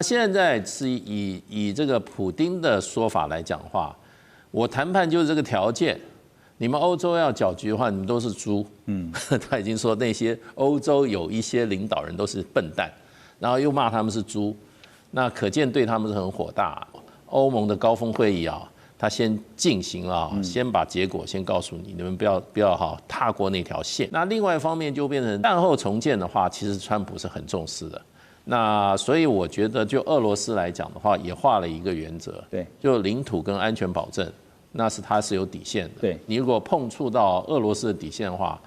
现在是以这个普丁的说法来讲话，我谈判就是这个条件，你们欧洲要搅局的话，你们都是猪。他已经说那些欧洲有一些领导人都是笨蛋，然后又骂他们是猪，那可见对他们是很火大。欧盟的高峰会议啊，他先进行了，先把结果先告诉你，你们不要踏过那条线。那另外一方面就变成战后重建的话，其实川普是很重视的。那所以我觉得，就俄罗斯来讲的话，也画了一个原则，对，就领土跟安全保证，那是它是有底线的。对，你如果碰触到俄罗斯的底线的话，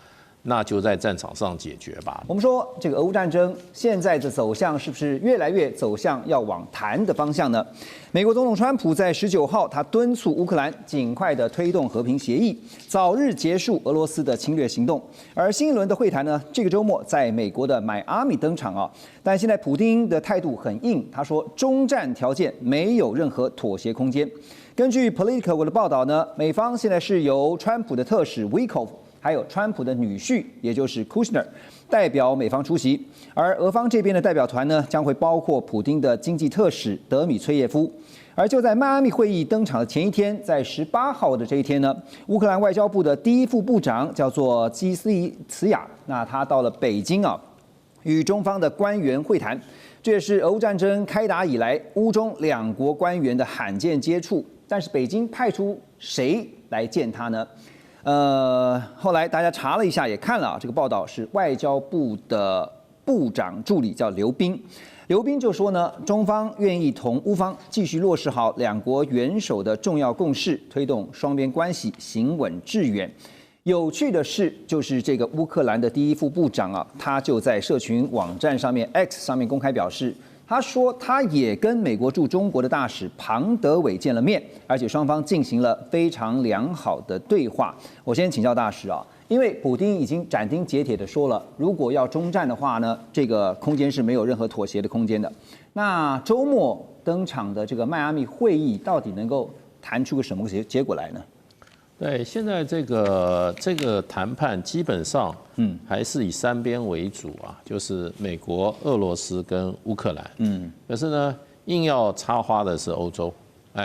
那就在战场上解决吧。我们说这个俄乌战争现在的走向是不是越来越走向要往谈的方向呢？美国总统川普在19号，他敦促乌克兰尽快的推动和平协议，早日结束俄罗斯的侵略行动。而新一轮的会谈呢，这个周末在美国的迈阿密登场啊。但现在普丁的态度很硬，他说终战条件没有任何妥协空间。根据 Politico 的报道呢，美方现在是由川普的特使 Witkoff 还有川普的女婿，也就是 Kushner 代表美方出席，而俄方这边的代表团呢，将会包括普丁的经济特使德米崔耶夫。而就在迈阿密会议登场的前一天，在18号的这一天呢，乌克兰外交部的第一副部长叫做基斯利茨雅，那他到了北京啊，与中方的官员会谈，这也是俄乌战争开打以来乌中两国官员的罕见接触。但是北京派出谁来见他呢？后来大家查了一下，也看了这个报道，是外交部的部长助理叫刘彬。刘彬就说呢，中方愿意同乌方继续落实好两国元首的重要共识，推动双边关系行稳致远。有趣的是，就是这个乌克兰的第一副部长啊，他就在社群网站上面 X 上面公开表示，他说他也跟美国驻中国的大使庞德伟见了面，而且双方进行了非常良好的对话。我先请教大使啊，因为普丁已经斩钉截铁的说了，如果要终战的话呢，这个空间是没有任何妥协的空间的。那周末登场的这个迈阿密会议，到底能够谈出个什么结果来呢？对，现在这个谈判基本上，还是以三边为主啊，就是美国、俄罗斯跟乌克兰，可是呢，硬要插花的是欧洲，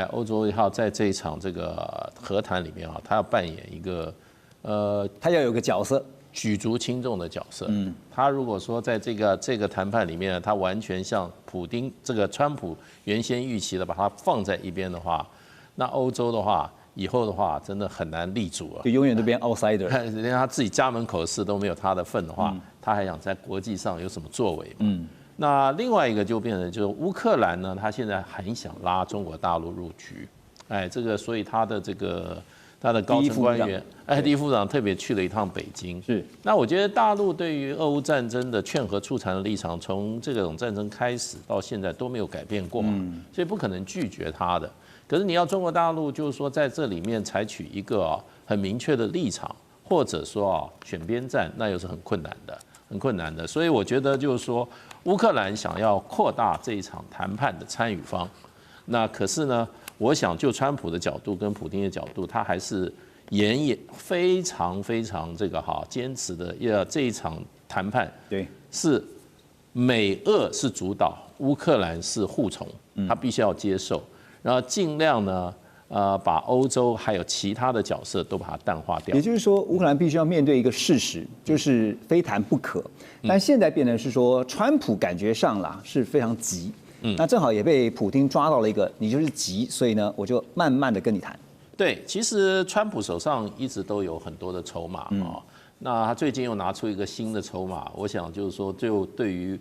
欧洲要在这一场这个和谈里面啊，他要扮演一个，他要有个角色，举足轻重的角色，他如果说在这个谈判里面，他完全像普丁这个川普原先预期的把它放在一边的话，那欧洲的话。以后的话，真的很难立足啊，就永远都变 outsider。连他自己家门口的事都没有他的份的话，他还想在国际上有什么作为嘛？那另外一个就变成就是乌克兰呢，他现在很想拉中国大陆入局，这个所以他的高层官员，第一副部长特别去了一趟北京。是。那我觉得大陆对于俄乌战争的劝和促谈的立场，从这种战争开始到现在都没有改变过嘛，所以不可能拒绝他的。可是你要中国大陆就是说在这里面采取一个很明确的立场，或者说选边站，那又是很困难的。所以我觉得就是说，乌克兰想要扩大这一场谈判的参与方，那可是呢，我想就川普的角度跟普丁的角度，他还是非常这个坚持的，这一场谈判对是美俄是主导，乌克兰是护从，他必须要接受。然后尽量呢，把欧洲还有其他的角色都把它淡化掉。也就是说，乌克兰必须要面对一个事实，就是非谈不可。但现在变成是说，川普感觉上啦是非常急，那正好也被普丁抓到了一个，你就是急，所以呢，我就慢慢的跟你谈。对，其实川普手上一直都有很多的筹码啊。那他最近又拿出一个新的筹码，我想就是说，就对于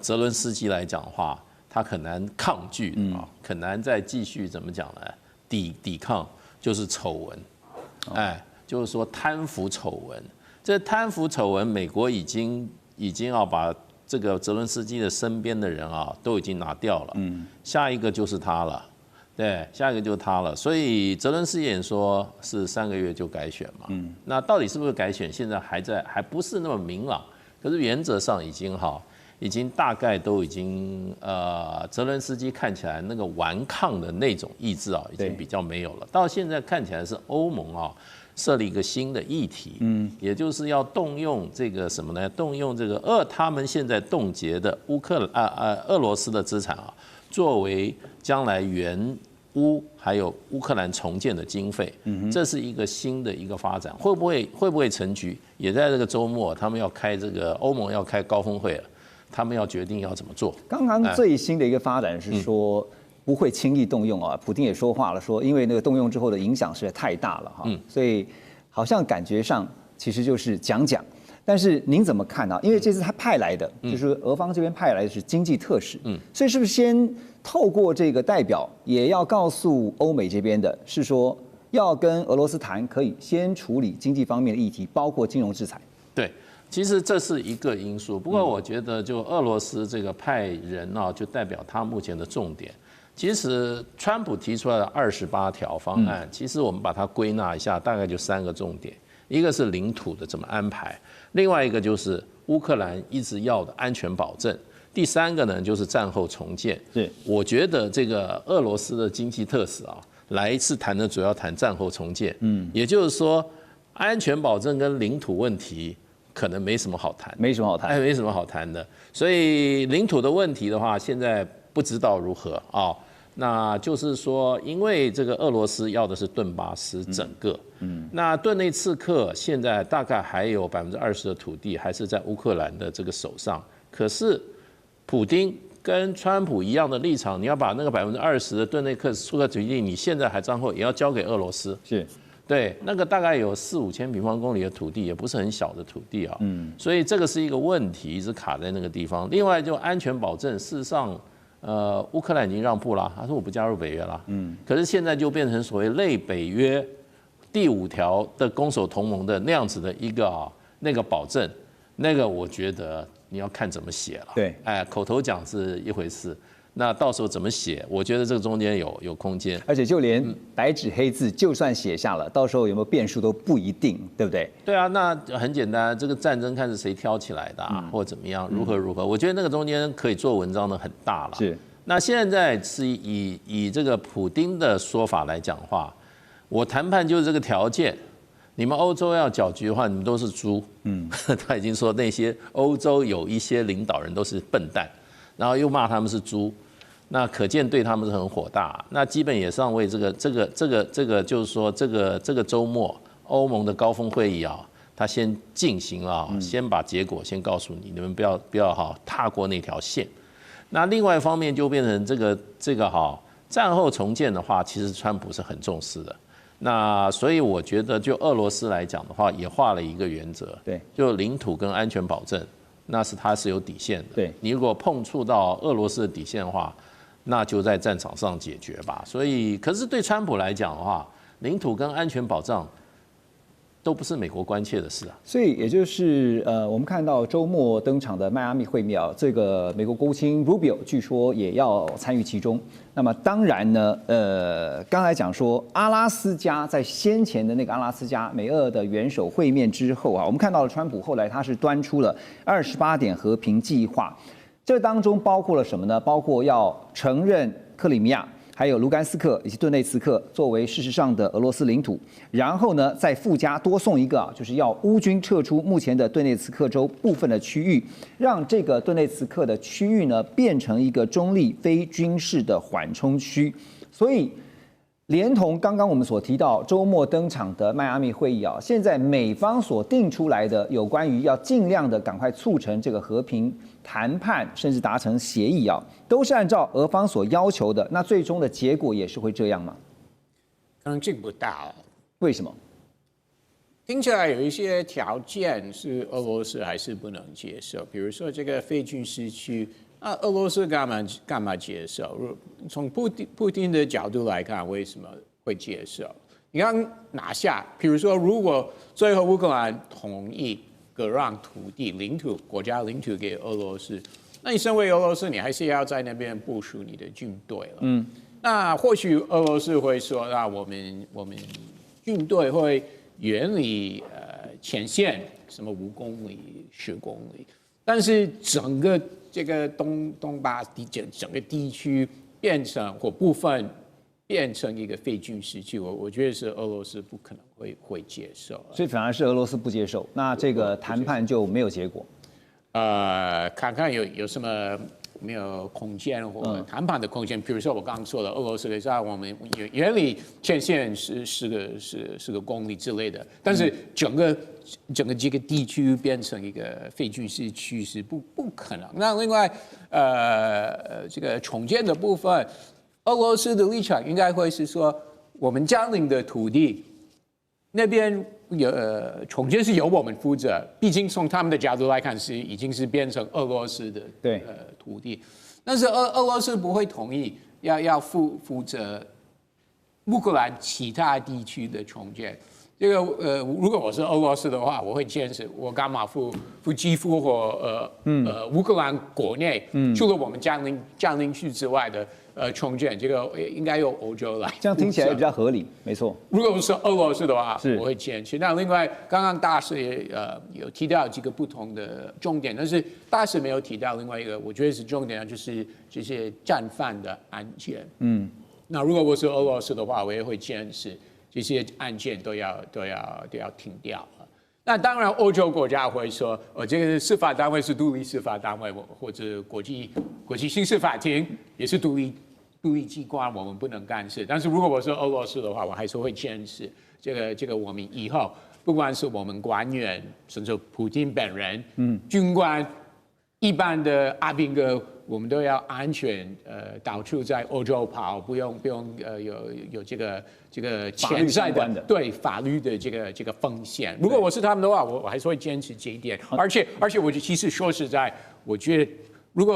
泽伦斯基来讲的话。他很难抗拒啊，很难再继续怎么讲呢？抵抗就是丑闻，就是说贪腐丑闻。这贪腐丑闻，美国已经要把这个泽伦斯基的身边的人啊都已经拿掉了，下一个就是他了，对，下一个就是他了。所以泽伦斯基也说是3个月就改选嘛，那到底是不是改选，现在还不是那么明朗，可是原则上已经大概都已经泽伦斯基看起来那个顽抗的那种意志啊，已经比较没有了。到现在看起来是欧盟啊设立一个新的议题，也就是要动用这个什么呢？动用这个他们现在冻结的俄罗斯的资产啊，作为将来援乌还有乌克兰重建的经费，这是一个新的一个发展，会不会成局？也在这个周末，他们要开这个欧盟要开高峰会了，他们要决定要怎么做。刚刚最新的一个发展是说不会轻易动用啊，普丁也说话了，说因为那个动用之后的影响实在太大了哈，所以好像感觉上其实就是讲。但是您怎么看呢？因为这次他派来的，就是俄方这边派来的是经济特使，所以是不是先透过这个代表，也要告诉欧美这边的，是说要跟俄罗斯谈，可以先处理经济方面的议题，包括金融制裁。对，其实这是一个因素。不过我觉得，就俄罗斯这个派人啊，就代表他目前的重点。其实川普提出来的28条方案，其实我们把它归纳一下，大概就3个重点。一个是领土的怎么安排，另外一个就是乌克兰一直要的安全保证，第3个呢就是战后重建。我觉得这个俄罗斯的经济特使啊，来一次谈的主要谈战后重建，也就是说安全保证跟领土问题可能没什么好谈，没什么好谈的。所以领土的问题的话，现在不知道如何啊。那就是说，因为这个俄罗斯要的是顿巴斯整个，那顿内茨克现在大概还有20%的土地还是在乌克兰的这个手上，可是普丁跟川普一样的立场，你要把那个20%的顿内茨克土地，你现在还战后也要交给俄罗斯，对，那个大概有4-5千平方公里的土地，也不是很小的土地啊，所以这个是一个问题，一直卡在那个地方。另外就安全保证，事实上。乌克兰已经让步了，他说我不加入北约了。可是现在就变成所谓类北约第5条的攻守同盟的那样子的一个那个保证，那个我觉得你要看怎么写了。对，口头讲是一回事，那到时候怎么写，我觉得这个中间有空间。而且就连白纸黑字，就算写下了，到时候有没有变数都不一定，对不对？对啊，那很简单，这个战争看是谁挑起来的或怎么样，如何，我觉得那个中间可以做文章的很大了。是。那现在是以这个普丁的说法来讲话，我谈判就是这个条件，你们欧洲要搅局的话，你们都是猪。他已经说那些欧洲有一些领导人都是笨蛋，然后又骂他们是猪。那可见对他们是很火大。那基本也上为这个就是说这个周末欧盟的高峰会议啊，他先进行了，先把结果先告诉你，你们不要踏过那条线。那另外一方面就变成这个战后重建的话，其实川普是很重视的。那所以我觉得就俄罗斯来讲的话，也画了一个原则，对，就领土跟安全保证，那是它是有底线的。对，你如果碰触到俄罗斯的底线的话，那就在战场上解决吧。所以，可是对川普来讲的话，领土跟安全保障都不是美国关切的事啊。所以也就是我们看到周末登场的迈阿密会面啊，这个美国国务卿 Rubio 据说也要参与其中。那么当然呢，刚才讲说阿拉斯加在先前的那个阿拉斯加美俄的元首会面之后啊，我们看到了川普后来他是端出了28点和平计划。这当中包括了什么呢？包括要承认克里米亚、还有卢甘斯克以及顿内茨克作为事实上的俄罗斯领土，然后呢，再附加多送一个就是要乌军撤出目前的顿内茨克州部分的区域，让这个顿内茨克的区域呢变成一个中立非军事的缓冲区。所以，连同刚刚我们所提到周末登场的迈阿密会议啊，现在美方所定出来的有关于要尽量的赶快促成这个和平谈判，甚至达成协议啊，都是按照俄方所要求的。那最终的结果也是会这样吗？可能性不大哦。为什么？听起来有一些条件是俄罗斯还是不能接受，比如说这个非军事区。那俄罗斯干嘛接受？从普丁的角度来看，为什么会接受？你刚拿下，比如说，如果最后乌克兰同意割让土地、国家领土给俄罗斯，那你身为俄罗斯，你还是要在那边部署你的军队了。那或许俄罗斯会说，那我们军队会远离前线，什么5公里、10公里，但是整个这个东巴整个地区变成或部分变成一个非军事区，我觉得是俄罗斯不可能会接受，所以反而是俄罗斯不接受，那这个谈判就没有结果。看看有什么空间或谈判的空间。比如说我刚刚说的，俄罗斯在我们眼里前线是个公里之类的，但是整个这个地区变成一个非军事区是不可能。那另外这个重建的部分，俄罗斯的立场应该会是说，我们占领的土地那边重建是由我们负责，毕竟从他们的角度来看已经是变成俄罗斯的土地，但是俄罗斯不会同意要负责乌克兰其他地区的重建。这个如果我是俄罗斯的话，我会坚持我干嘛付基辅或乌克兰国内，除了我们占领区之外的重建，这个应该由欧洲来。这样听起来比较合理，没错。如果是俄罗斯的话，我会坚持。那另外，刚刚大使也有提到几个不同的重点，但是大使没有提到另外一个，我觉得是重点，就是这些战犯的案件。那如果我是俄罗斯的话，我也会坚持这些案件都要停掉。那当然，欧洲国家会说，这个司法单位是独立司法单位，或者国际刑事法庭也是独立机关，我们不能干涉。但是如果我是俄罗斯的话，我还是会坚持这个我们以后不管是我们官员，甚至普京本人，军官，一般的阿兵哥，我们都要安全，到处在欧洲跑，不用有这个潜在的对法律的这个风险。如果我是他们的话，我还是会坚持这一点。而且我其实说实在，我觉得如果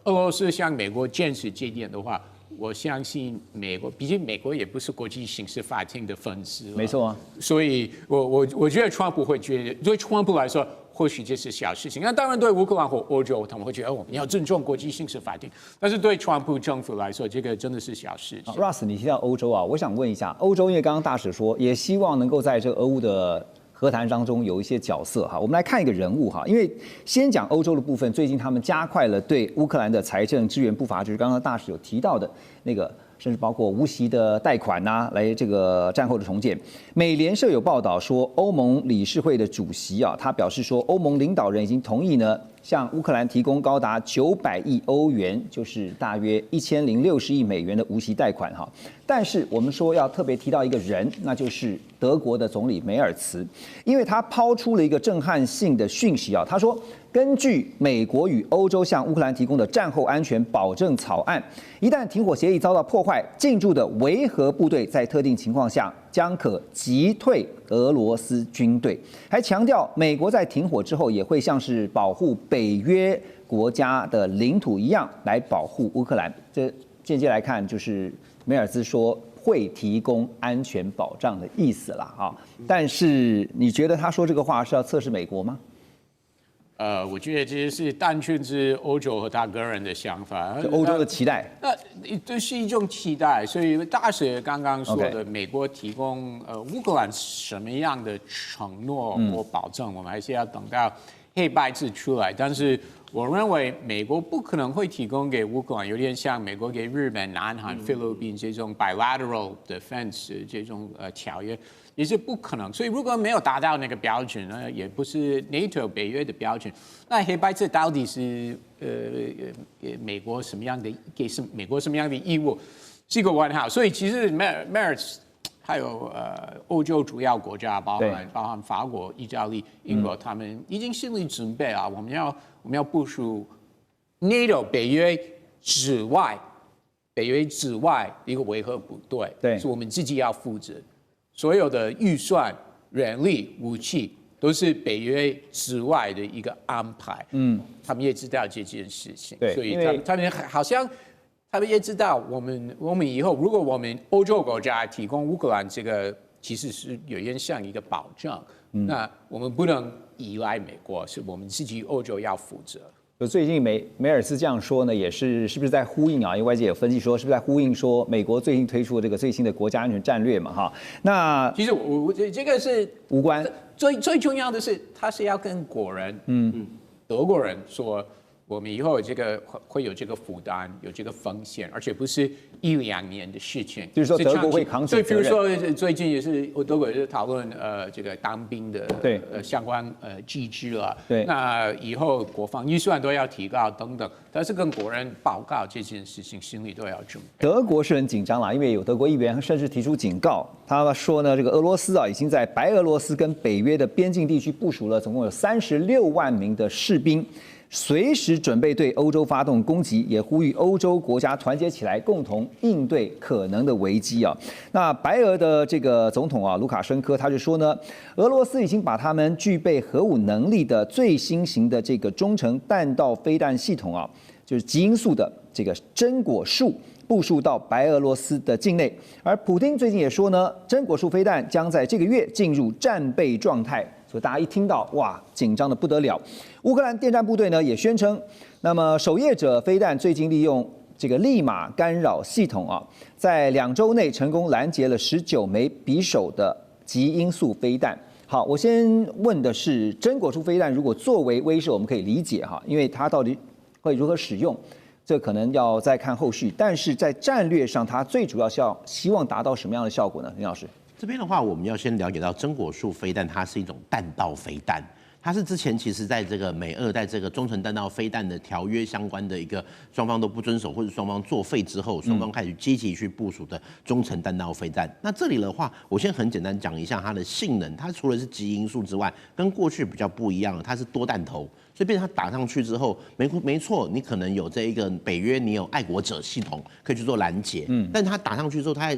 俄罗斯向美国坚持这一点的话，我相信美国，毕竟美国也不是国际刑事法庭的粉丝，没错啊。所以我觉得川普会觉得，对川普来说，或许这是小事情。那当然，对乌克兰或欧洲，他们会觉得我们要尊重国际刑事法庭。但是对川普政府来说，这个真的是小事情。Russ， 你提到欧洲啊，我想问一下，欧洲因为刚刚大使说，也希望能够在这个俄乌的和谈当中有一些角色哈。我们来看一个人物哈，因为先讲欧洲的部分，最近他们加快了对乌克兰的财政支援步伐，就是刚刚大使有提到的那个。甚至包括无息的贷款呐，来这个战后的重建。美联社有报道说，欧盟理事会的主席啊，他表示说，欧盟领导人已经同意呢，向乌克兰提供高达900亿欧元，就是大约1060亿美元的无息贷款哈。但是我们说要特别提到一个人，那就是德国的总理梅尔茨，因为他抛出了一个震撼性的讯息啊，他说，根据美国与欧洲向乌克兰提供的战后安全保证草案，一旦停火协议遭到破坏，进驻的维和部队在特定情况下将可击退俄罗斯军队。还强调，美国在停火之后也会像是保护北约国家的领土一样来保护乌克兰。这间接来看，就是梅尔兹说会提供安全保障的意思啦啊。但是你觉得他说这个话是要测试美国吗？我觉得这是单纯是欧洲和他个人的想法，欧洲的期待。那这是一种期待，所以大使刚刚说的，美国提供乌克兰什么样的承诺或保证，我们还是要等到黑白字出来。但是我认为美国不可能会提供给乌克兰，有点像美国给日本、南韩、菲律宾这种 bilateral defense 这种条约。也是不可能，所以如果没有达到那个标准呢，也不是 NATO 北约的标准，那黑白字到底是美国什么样的美国什么样的义务，是一个问号。所以其实 MERS 还有欧洲主要国家，包含法国、意大利、英国，他们已经心理准备啊，我们要部署 NATO 北约之外一个维和部队，对，是我们自己要负责。所有的预算、人力、武器都是北约之外的一个安排。他们也知道这件事情，所以他们好像他们也知道我们以后如果我们欧洲国家提供乌克兰这个，其实是有点像一个保障。那我们不能依赖美国，是我们自己欧洲要负责。最近梅尔斯这样说呢，也是不是在呼应啊？因为外界有分析说，是不是在呼应说美国最近推出这个最新的国家安全战略嘛？哈，那其实我这个是无关。最重要的是，他是要跟国人，德国人说，我们以后这个会有这个负担，有这个风险，而且不是1-2年的事情。就是说德国会扛起责任。对，比如说最近也是德国也是讨论这个当兵的相关机制了。对，那以后国防预算都要提高等等，但是跟国人报告这件事情，心里都要准备。德国是很紧张啦，因为有德国议员甚至提出警告，他说呢，这个俄罗斯已经在白俄罗斯跟北约的边境地区部署了总共有36万名的士兵。随时准备对欧洲发动攻击，也呼吁欧洲国家团结起来，共同应对可能的危机啊。那白俄的这个总统卢卡申科他就说呢，俄罗斯已经把他们具备核武能力的最新型的这个中程弹道飞弹系统就是极音速的这个真果树部署到白俄罗斯的境内。而普丁最近也说呢，真果树飞弹将在这个月进入战备状态。所以大家一听到哇，紧张的不得了。乌克兰电战部队呢也宣称，那么守夜者飞弹最近利用这个利马干扰系统在2周内成功拦截了19枚匕首的极音速飞弹。好，我先问的是，真果树飞弹如果作为威慑，我们可以理解因为它到底会如何使用，这可能要再看后续。但是在战略上，它最主要是要希望达到什么样的效果呢？林老师？这边的话，我们要先了解到真果树飞弹，它是一种弹道飞弹。它是之前其实在这个美俄在这个中程弹道飞弹的条约相关的一个双方都不遵守，或者双方作废之后，双方开始积极去部署的中程弹道飞弹。那这里的话，我先很简单讲一下它的性能。它除了是极音速之外，跟过去比较不一样了，它是多弹头。所以变成它打上去之后，没错，你可能有这一个北约，你有爱国者系统可以去做拦截，但它打上去之后，它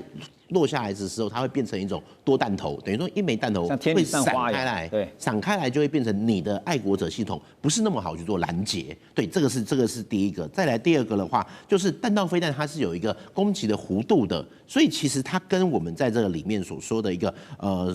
落下来的时候，它会变成一种多弹头，等于说一枚弹头会散开来，对，散开来就会变成你的爱国者系统不是那么好去做拦截，对，这个是第一个。再来第二个的话，就是弹道飞弹它是有一个攻击的弧度的，所以其实它跟我们在这个里面所说的一个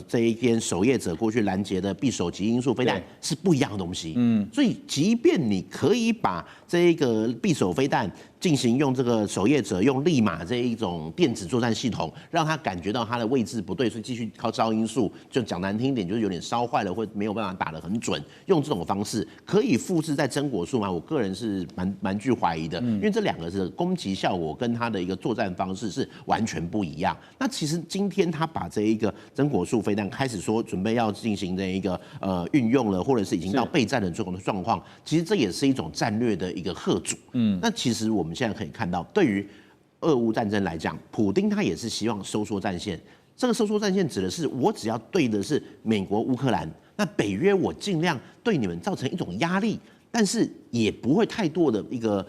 这一边守夜者过去拦截的匕首极音速飞弹是不一样的东西，所以即便你可以把这一个匕首飞弹进行用这个守夜者用利马这一种电子作战系统，让他感觉到他的位置不对，所以继续靠超音速，就讲难听一点，就是有点烧坏了，或没有办法打得很准。用这种方式可以复制在真果树吗？我个人是蛮具怀疑的，因为这两个是攻击效果跟他的一个作战方式是完全不一样。那其实今天他把这一个真果树飞弹开始说准备要进行这一个运用了，或者是已经到备战的这种状况，其实这也是一种战略的一个吓阻。那其实我们现在可以看到，对于俄乌战争来讲，普丁他也是希望收缩战线。这个收缩战线指的是我只要对的是美国、乌克兰，那北约我尽量对你们造成一种压力，但是也不会太多的一个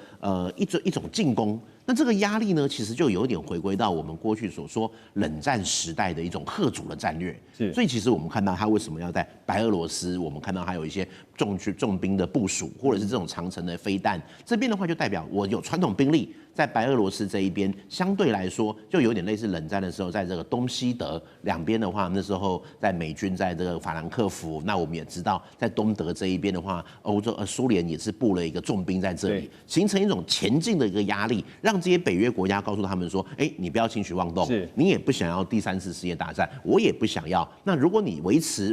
一种进攻。那这个压力呢，其实就有点回归到我们过去所说冷战时代的一种吓阻的战略。所以其实我们看到他为什么要在白俄罗斯，我们看到还有一些重兵的部署，或者是这种长程的飞弹，这边的话就代表我有传统兵力。在白俄罗斯这一边，相对来说就有点类似冷战的时候，在这个东西德两边的话，那时候在美军在这个法兰克福，那我们也知道，在东德这一边的话，苏联也是布了一个重兵在这里，形成一种前进的一个压力，让这些北约国家告诉他们说，你不要轻举妄动，你也不想要第3次世界大战，我也不想要。那如果你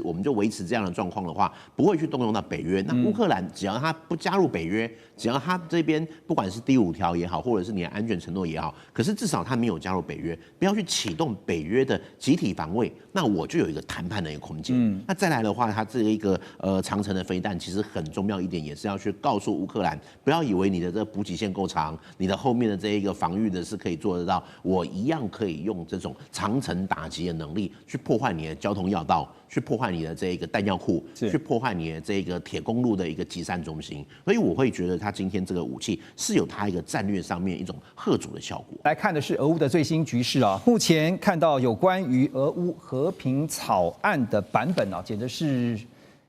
我们就维持这样的状况的话，不会去动用到北约。那乌克兰只要他不加入北约，只要他这边不管是第5条也好，或者是你的安全承诺也好，可是至少他没有加入北约，不要去启动北约的集体防卫，那我就有一个谈判的一个空间。那再来的话，他这一个长程的飞弹其实很重要一点，也是要去告诉乌克兰，不要以为你的这个补给线够长，你的后面的这一个防御的是可以做得到，我一样可以用这种长程打击的能力去破坏你的交通要道，去破坏你的这一个弹药库，去破坏你的这个铁公路的一个集散中心。所以我会觉得他今天这个武器是有他一个战略上面一种吓阻的效果。来看的是俄乌的最新局势目前看到有关于俄乌和平草案的版本简直是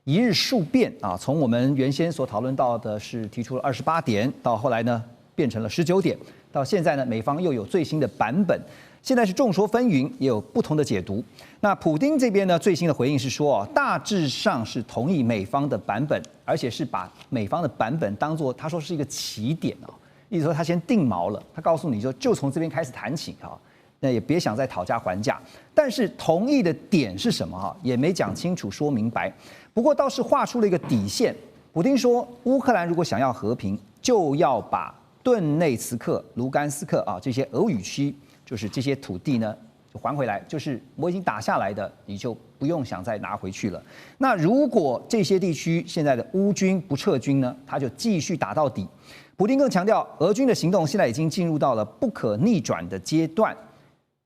一日数变从我们原先所讨论到的是提出了28点，到后来呢变成了19点，到现在呢美方又有最新的版本。现在是众说纷纭，也有不同的解读。那普丁这边呢，最新的回应是说大致上是同意美方的版本，而且是把美方的版本当作他说是一个起点意思说他先定锚了，他告诉你就从这边开始谈起那也别想再讨价还价。但是同意的点是什么也没讲清楚说明白。不过倒是画出了一个底线。普丁说，乌克兰如果想要和平，就要把顿内茨克、卢甘斯克啊这些俄语区，就是这些土地呢就还回来，就是我已经打下来的，你就不用想再拿回去了。那如果这些地区现在的乌军不撤军呢，他就继续打到底。普丁更强调，俄军的行动现在已经进入到了不可逆转的阶段。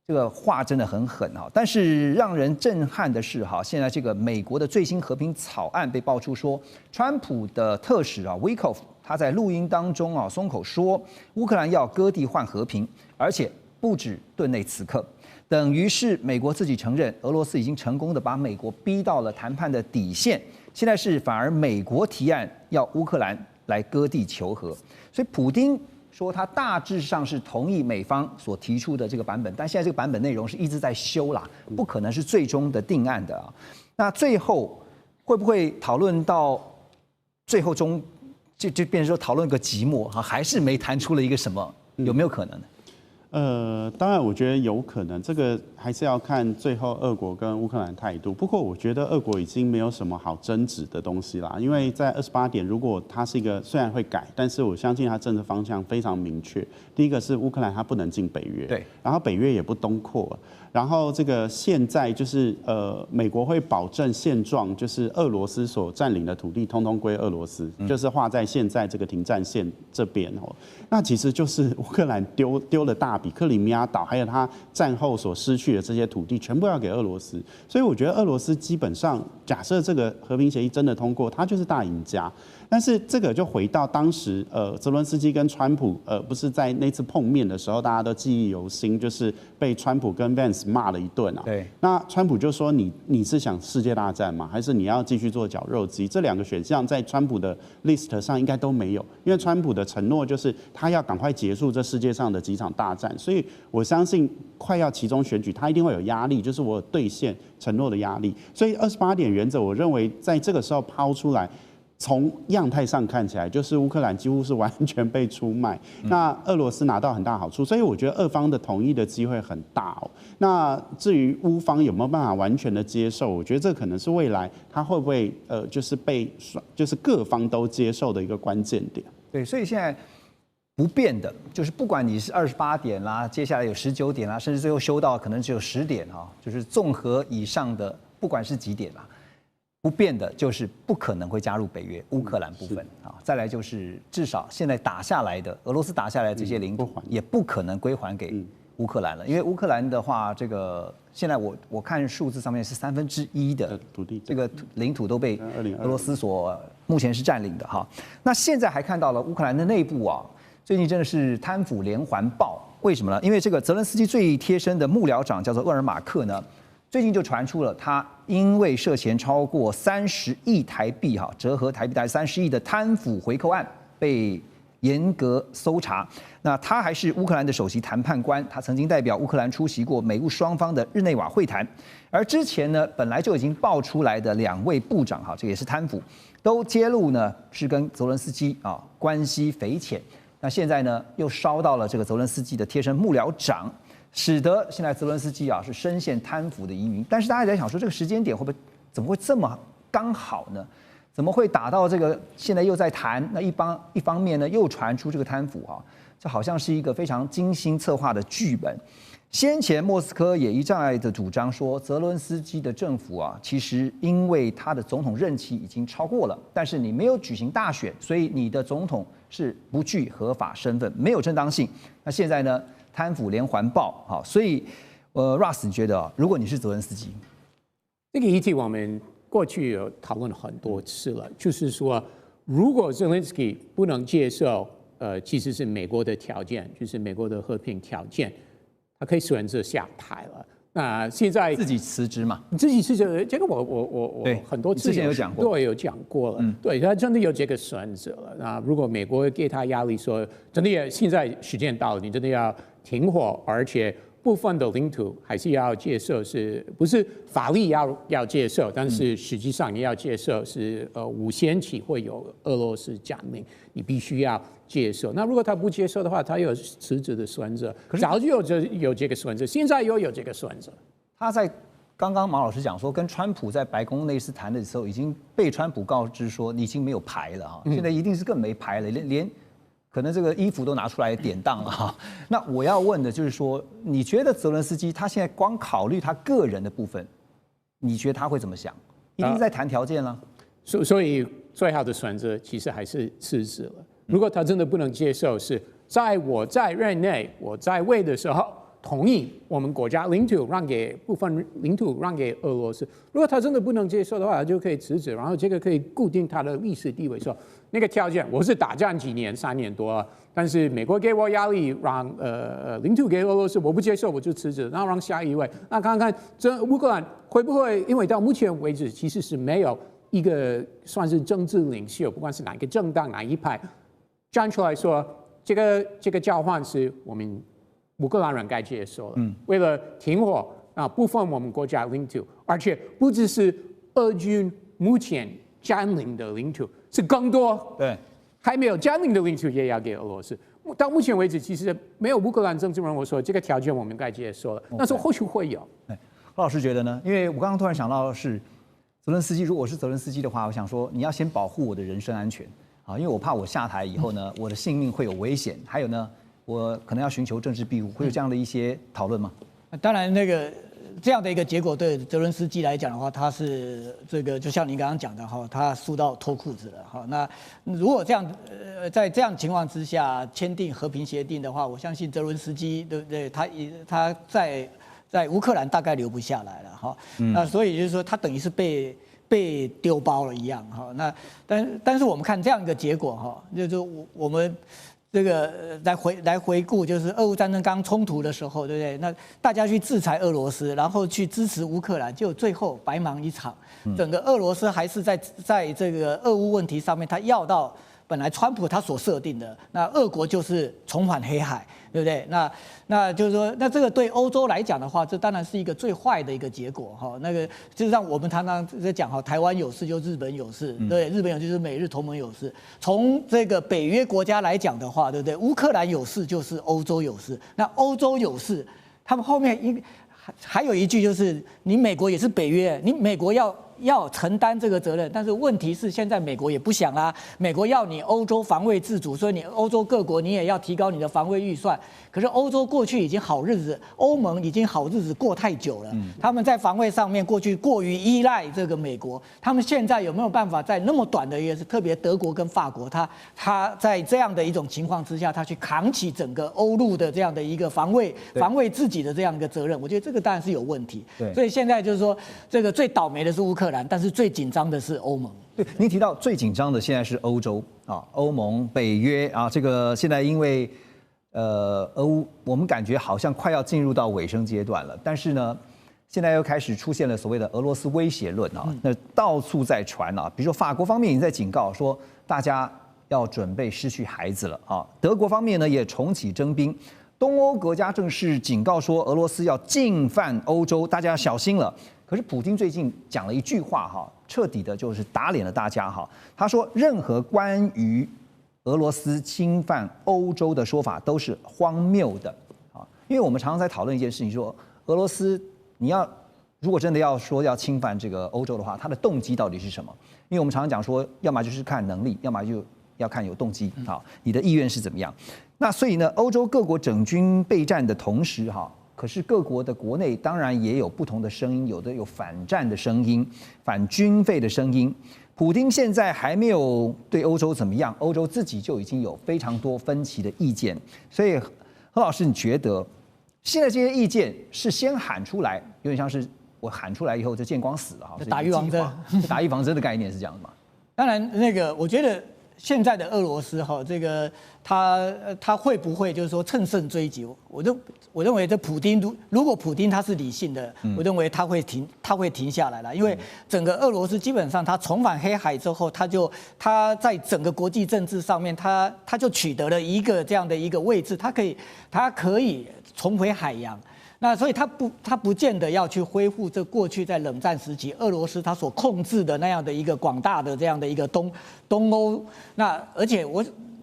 这个话真的很狠哈，但是让人震撼的是哈，现在这个美国的最新和平草案被爆出说，川普的特使啊 Witkoff 他在录音当中啊松口说，乌克兰要割地换和平，而且不止顿内茨克，等于是美国自己承认，俄罗斯已经成功的把美国逼到了谈判的底线，现在是反而美国提案要乌克兰来割地求和，所以普丁说他大致上是同意美方所提出的这个版本，但现在这个版本内容是一直在修啦，不可能是最终的定案的啊。那最后会不会讨论到最后就变成说讨论个寂寞啊，还是没谈出了一个什么？有没有可能呢？当然，我觉得有可能，这个还是要看最后俄国跟乌克兰态度。不过，我觉得俄国已经没有什么好争执的东西啦，因为在28点，如果它是一个虽然会改，但是我相信它政策方向非常明确。第一个是乌克兰它不能进北约，对，然后北约也不东扩，然后这个现在就是美国会保证现状，就是俄罗斯所占领的土地通通归俄罗斯，就是画在现在这个停战线这边哦。那其实就是乌克兰丢了大笔，克里米亚岛还有它战后所失去的这些土地，全部要给俄罗斯。所以我觉得俄罗斯基本上，假设这个和平协议真的通过，它就是大赢家。但是这个就回到当时泽伦斯基跟川普不是在那次碰面的时候，大家都记忆犹新，就是被川普跟 Vance 骂了一顿啊。对。那川普就说你是想世界大战吗？还是你要继续做绞肉机？这两个选项在川普的 list 上应该都没有，因为川普的承诺就是他要赶快结束这世界上的几场大战，所以我相信快要期中选举，他一定会有压力，就是我有兑现承诺的压力。所以28点原则，我认为在这个时候抛出来。从样态上看起来，就是乌克兰几乎是完全被出卖，那俄罗斯拿到很大好处，所以我觉得俄方的统一的机会很大哦。那至于乌方有没有办法完全的接受，我觉得这可能是未来他会不会就是各方都接受的一个关键点。对，所以现在不变的就是不管你是28点啦，接下来有19点啦，甚至最后修到可能只有10点哈，就是综合以上的，不管是几点啦。不变的就是不可能会加入北约，乌克兰部分啊，再来就是至少现在打下来的俄罗斯打下来的这些领土也不可能归还给乌克兰了，因为乌克兰的话，这个现在我看数字上面是1/3的土地，这个领土都被俄罗斯所目前是占领的哈。那现在还看到了乌克兰的内部啊，最近真的是贪腐连环爆，为什么呢？因为这个泽连斯基最贴身的幕僚长叫做厄尔马克呢。最近就传出了他因为涉嫌超过30亿台币哈，折合台币大概30亿的贪腐回扣案被严格搜查。那他还是乌克兰的首席谈判官，他曾经代表乌克兰出席过美乌双方的日内瓦会谈。而之前呢，本来就已经爆出来的2位部长哈，这也是贪腐，都揭露呢是跟泽伦斯基啊关系匪浅。那现在呢又烧到了这个泽伦斯基的贴身幕僚长。使得现在泽伦斯基啊是深陷贪腐的疑云，但是大家在想说这个时间点会不会怎么会这么刚好呢？怎么会打到这个现在又在谈？那一方面呢又传出这个贪腐啊，这好像是一个非常精心策划的剧本。先前莫斯科也一再的主张说，泽伦斯基的政府啊，其实因为他的总统任期已经超过了，但是你没有举行大选，所以你的总统是不具合法身份，没有正当性。那现在呢？贪腐连环爆，好，所以，Russ， 你觉得如果你是泽连斯基，这个议题我们过去有讨论很多次了，就是说，如果泽连斯基不能接受，其实是美国的条件，就是美国的和平条件，他可以选择下台了。那现在自己辞职嘛？自己辞职，这个我很多次之前有讲过，对，有讲过了，对他真的有这个选择了。那如果美国给他压力说，真的现在时间到了，你真的要停火，而且部分的领土还是要接受，是不是法律要接受？但是实际上你要接受是5先期会有俄罗斯占领，你必须要接受。那如果他不接受的话，他有辞职的选择，早就有这个选择，现在又有这个选择。他在刚刚马老师讲说，跟川普在白宫那次谈的时候，已经被川普告知说你已经没有牌了啊，现在一定是更没牌了，连可能这个衣服都拿出来典当了哈。那我要问的就是说，你觉得泽伦斯基他现在光考虑他个人的部分，你觉得他会怎么想？一定是在谈条件了。所以最好的选择其实还是辞职了。如果他真的不能接受，是在我在任内我在位的时候同意我们国家领土让给部分领土让给俄罗斯。如果他真的不能接受的话，他就可以辞职，然后这个可以固定他的历史地位。说那个条件，我是打仗几年，3年多，但是美国给我压力，让领土给俄罗斯，我不接受我就辞职，然后让下一位。那看看这乌克兰会不会，因为到目前为止其实是没有一个算是政治领袖，不管是哪一个政党哪一派站出来说这个交换是我们乌克兰人该接受的。为了停火啊，部分我们国家领土，而且不只是俄军目前占领的领土，是更多对还没有占领的领土也要给俄罗斯。到目前为止，其实没有乌克兰政治人物说这个条件我们该接受了，但是后续会有。何老师觉得呢？因为我刚刚突然想到的是，泽伦斯基，如果我是泽伦斯基的话，我想说你要先保护我的人身安全啊，因为我怕我下台以后呢，我的性命会有危险。还有呢，我可能要寻求政治庇护，会有这样的一些讨论吗？当然，这样的一个结果对泽伦斯基来讲的话，他是这个就像您刚刚讲的哈，他输到脱裤子了哈。那如果这样在这样情况之下签订和平协定的话，我相信泽伦斯基对不对？他在乌克兰大概留不下来了哈。那所以就是说，他等于是被丢包了一样哈。那但是我们看这样一个结果哈，就是我们。这个来回顾，就是俄乌战争刚冲突的时候，对不对？那大家去制裁俄罗斯，然后去支持乌克兰，结果最后白忙一场。整个俄罗斯还是在这个俄乌问题上面，他要到本来川普他所设定的，那俄国就是重返黑海，对不对？那就是说，那这个对欧洲来讲的话，这当然是一个最坏的一个结果哈。那个就是让我们常常在讲哈，台湾有事就日本有事，对，日本有事就是美日同盟有事。从这个北约国家来讲的话，对不对？乌克兰有事就是欧洲有事，那欧洲有事，他们后面还有一句就是，你美国也是北约，你美国要承担这个责任，但是问题是现在美国也不想啦，美国要你欧洲防卫自主，所以你欧洲各国你也要提高你的防卫预算。可是欧洲过去已经好日子，欧盟已经好日子过太久了，他们在防卫上面过去过于依赖这个美国，他们现在有没有办法在那么短的一个，特别德国跟法国，他在这样的一种情况之下，他去扛起整个欧陆的这样的一个防卫自己的这样一个责任，我觉得这个当然是有问题。所以现在就是说，这个最倒霉的是乌克兰，但是最紧张的是欧盟。对，您提到最紧张的现在是欧洲啊，欧盟、北约啊，这个现在因为俄乌，我们感觉好像快要进入到尾声阶段了，但是呢，现在又开始出现了所谓的俄罗斯威胁论啊，那到处在传啊，比如说法国方面已经在警告说大家要准备失去孩子了啊，德国方面呢也重启征兵，东欧国家正式警告说俄罗斯要进犯欧洲，大家要小心了。可是普丁最近讲了一句话哈，彻底的就是打脸了大家哈，他说任何关于俄罗斯侵犯欧洲的说法都是荒谬的啊！因为我们常常在讨论一件事情，说俄罗斯如果真的要说要侵犯这个欧洲的话，它的动机到底是什么？因为我们常常讲说，要么就是看能力，要么就要看有动机啊，你的意愿是怎么样？那所以呢，欧洲各国整军备战的同时哈，可是各国的国内当然也有不同的声音，有的有反战的声音，反军费的声音。普丁现在还没有对欧洲怎么样，欧洲自己就已经有非常多分歧的意见。所以何老师，你觉得现在这些意见是先喊出来，有点像是我喊出来以后就见光死了哈，打预防针，打预防针的概念是这样的吗？当然，我觉得现在的俄罗斯哈，这个他会不会就是说乘胜追击？我认为这普丁如果普丁他是理性的，我认为他会停下来了，因为整个俄罗斯基本上他重返黑海之后，他在整个国际政治上面，他就取得了一个这样的一个位置，他可以重回海洋。那所以他不见得要去恢复这过去在冷战时期俄罗斯他所控制的那样的一个广大的这样的一个东欧。那而且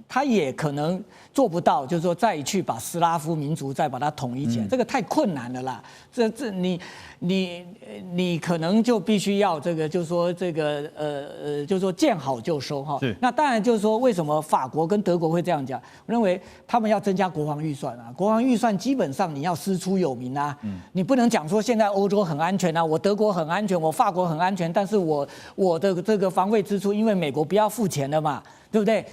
他也可能做不到，就是说再去把斯拉夫民族再把它统一起来，这个太困难了啦。你可能就必须要这个，就是说这个就是说见好就收哈。那当然就是说，为什么法国跟德国会这样讲？我认为他们要增加国防预算啊，国防预算基本上你要师出有名啊，你不能讲说现在欧洲很安全啊，我德国很安全，我法国很安全，但是我的这个防卫支出，因为美国不要付钱的嘛。对不对？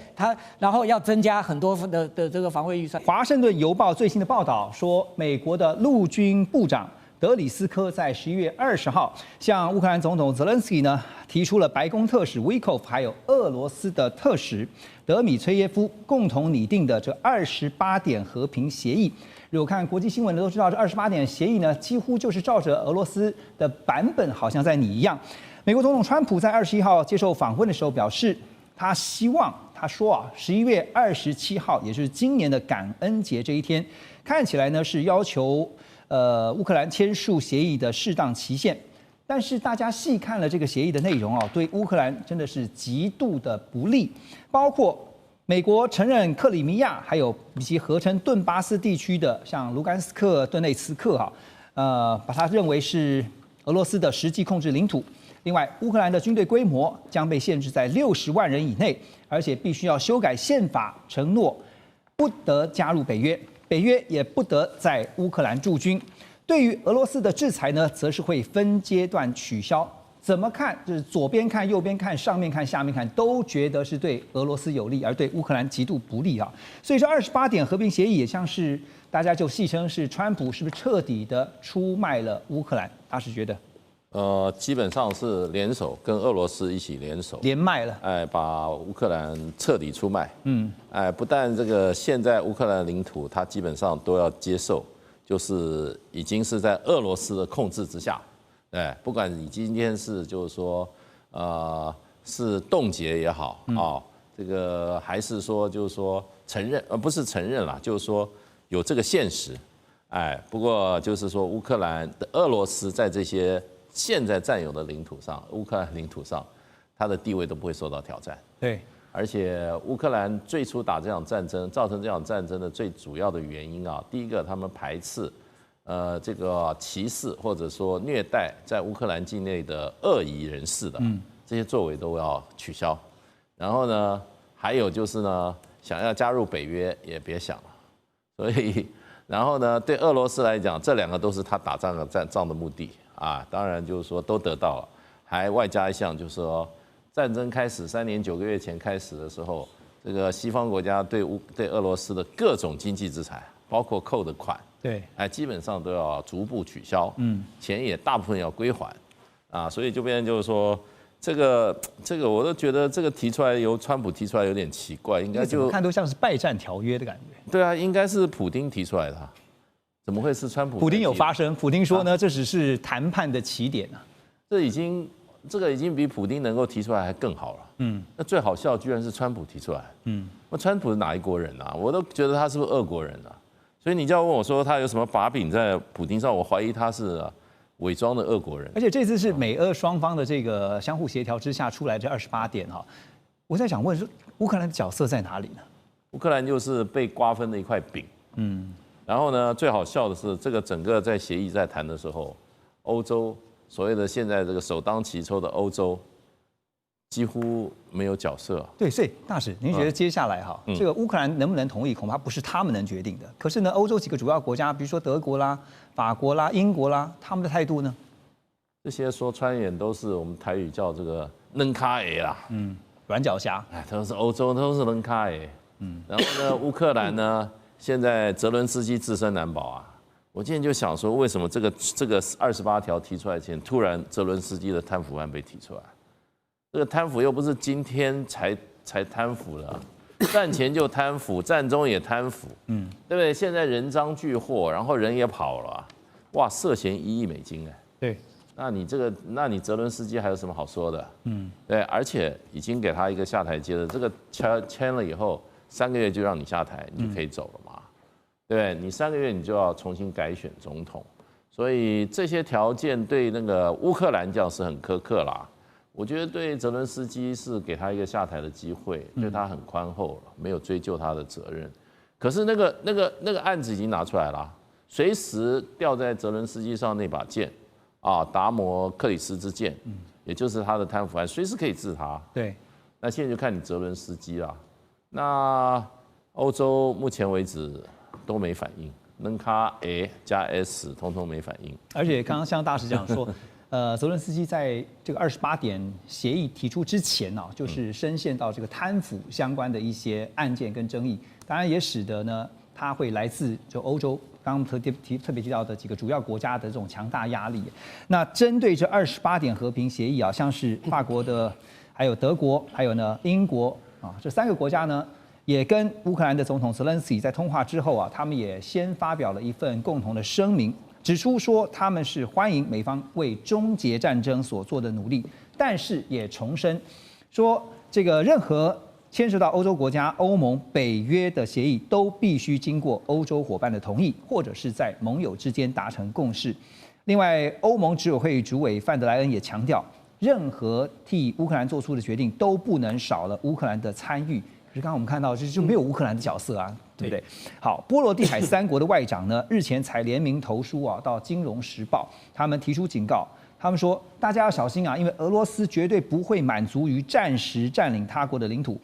然后要增加很多的这个防卫预算。华盛顿邮报最新的报道说，美国的陆军部长德里斯科在11月20号向乌克兰总统泽连斯基呢提出了白宫特使维科夫还有俄罗斯的特使德米崔耶夫共同拟定的这28点和平协议。如果看国际新闻的都知道，这28点协议呢几乎就是照着俄罗斯的版本，好像在拟一样。美国总统川普在21号接受访问的时候表示，他说11月27号，也就是今年的感恩节这一天，看起来呢是要求乌克兰签署协议的适当期限。但是大家细看了这个协议的内容对乌克兰真的是极度的不利，包括美国承认克里米亚，还有以及合称顿巴斯地区的像卢甘斯克、顿内茨克把它认为是俄罗斯的实际控制领土。另外，乌克兰的军队规模将被限制在60万人以内，而且必须要修改宪法，承诺不得加入北约，北约也不得在乌克兰驻军。对于俄罗斯的制裁呢，则是会分阶段取消。怎么看，就是左边看、右边看、上面看、下面看，都觉得是对俄罗斯有利，而对乌克兰极度不利啊。所以这28点和平协议也像是大家就戏称是川普是不是彻底的出卖了乌克兰？大师觉得？基本上是联手跟俄罗斯一起联手，连卖了，把乌克兰彻底出卖，不但这个现在乌克兰领土，它基本上都要接受，就是已经是在俄罗斯的控制之下，不管你今天是就是说，是冻结也好这个还是说就是说承认，不是承认啦，就是说有这个现实，不过就是说乌克兰的俄罗斯在这些现在占有的领土上，乌克兰领土上，它的地位都不会受到挑战。对，而且乌克兰最初打这场战争，造成这场战争的最主要的原因第一个他们排斥，这个歧视或者说虐待在乌克兰境内的恶意人士的，这些作为都要取消。然后呢，还有就是呢，想要加入北约也别想了。所以，然后呢，对俄罗斯来讲，这两个都是他打仗的目的。当然就是说都得到了，还外加一项就是说，战争开始3年9个月前开始的时候，这个西方国家对俄罗斯的各种经济制裁，包括扣的款，对，基本上都要逐步取消，钱也大部分要归还，所以就变成就是说，这个我都觉得这个提出来由川普提出来有点奇怪，应该就看都像是败战条约的感觉。对啊，应该是普丁提出来的。怎么会是川普？普丁有发声，普丁说呢，这只是谈判的起点这个已经比普丁能够提出来还更好了。那最好笑居然是川普提出来。那川普是哪一国人啊？我都觉得他是不是俄国人啊？所以你就要问我说他有什么把柄在普丁上，我怀疑他是伪装的俄国人。而且这次是美俄双方的这个相互协调之下出来这28点我在想问说，乌克兰的角色在哪里呢？乌克兰就是被瓜分的一块饼。然后呢，最好笑的是，这个整个在协议在谈的时候，欧洲所谓的现在这个首当其冲的欧洲，几乎没有角色。对，所以大使，您觉得接下来这个乌克兰能不能同意，恐怕不是他们能决定的。可是呢，欧洲几个主要国家，比如说德国啦、法国啦、英国啦，他们的态度呢？这些说穿也都是我们台语叫这个嫩卡诶啦，软脚虾。都是欧洲都是嫩卡诶。然后呢，乌克兰呢？现在泽伦斯基自身难保我今天就想说，为什么这个28条提出来前，突然泽伦斯基的贪腐案被提出来？这个贪腐又不是今天才贪腐的，战前就贪腐，战中也贪腐，对不对？现在人赃俱获，然后人也跑了，哇，涉嫌1亿美金对，那你泽伦斯基还有什么好说的？对，而且已经给他一个下台阶的，这个签了以后。3个月就让你下台，你就可以走了嘛？对，你3个月你就要重新改选总统，所以这些条件对那个乌克兰讲是很苛刻啦。我觉得对泽伦斯基是给他一个下台的机会，对他很宽厚了，没有追究他的责任。可是那个案子已经拿出来了，随时吊在泽伦斯基上那把剑啊，达摩克里斯之剑，也就是他的贪腐案，随时可以治他。对，那现在就看你泽伦斯基啦。那欧洲目前为止都没反应，能卡 A 加 S 通通没反应。而且刚刚像大使讲说，泽伦斯基在这个28点协议提出之前呢，就是深陷到这个贪腐相关的一些案件跟争议，当然也使得呢，他会来自就欧洲。刚刚特别提到的几个主要国家的这种强大压力，那针对这28点和平协议啊，像是法国的，还有德国，还有呢英国啊，这3个国家呢，也跟乌克兰的总统泽连斯基在通话之后啊，他们也先发表了一份共同的声明，指出说他们是欢迎美方为终结战争所做的努力，但是也重申说这个任何牵涉到欧洲国家、欧盟、北约的协议，都必须经过欧洲伙伴的同意，或者是在盟友之间达成共识。另外，欧盟执委会主委范德莱恩也强调，任何替乌克兰做出的决定都不能少了乌克兰的参与。可是刚刚我们看到，就没有乌克兰的角色啊，对不对？好，波罗的海3国的外长呢，日前才联名投书啊，到《金融时报》，他们提出警告。他们说，大家要小心啊，因为俄罗斯绝对不会满足于暂时占领他国的领土。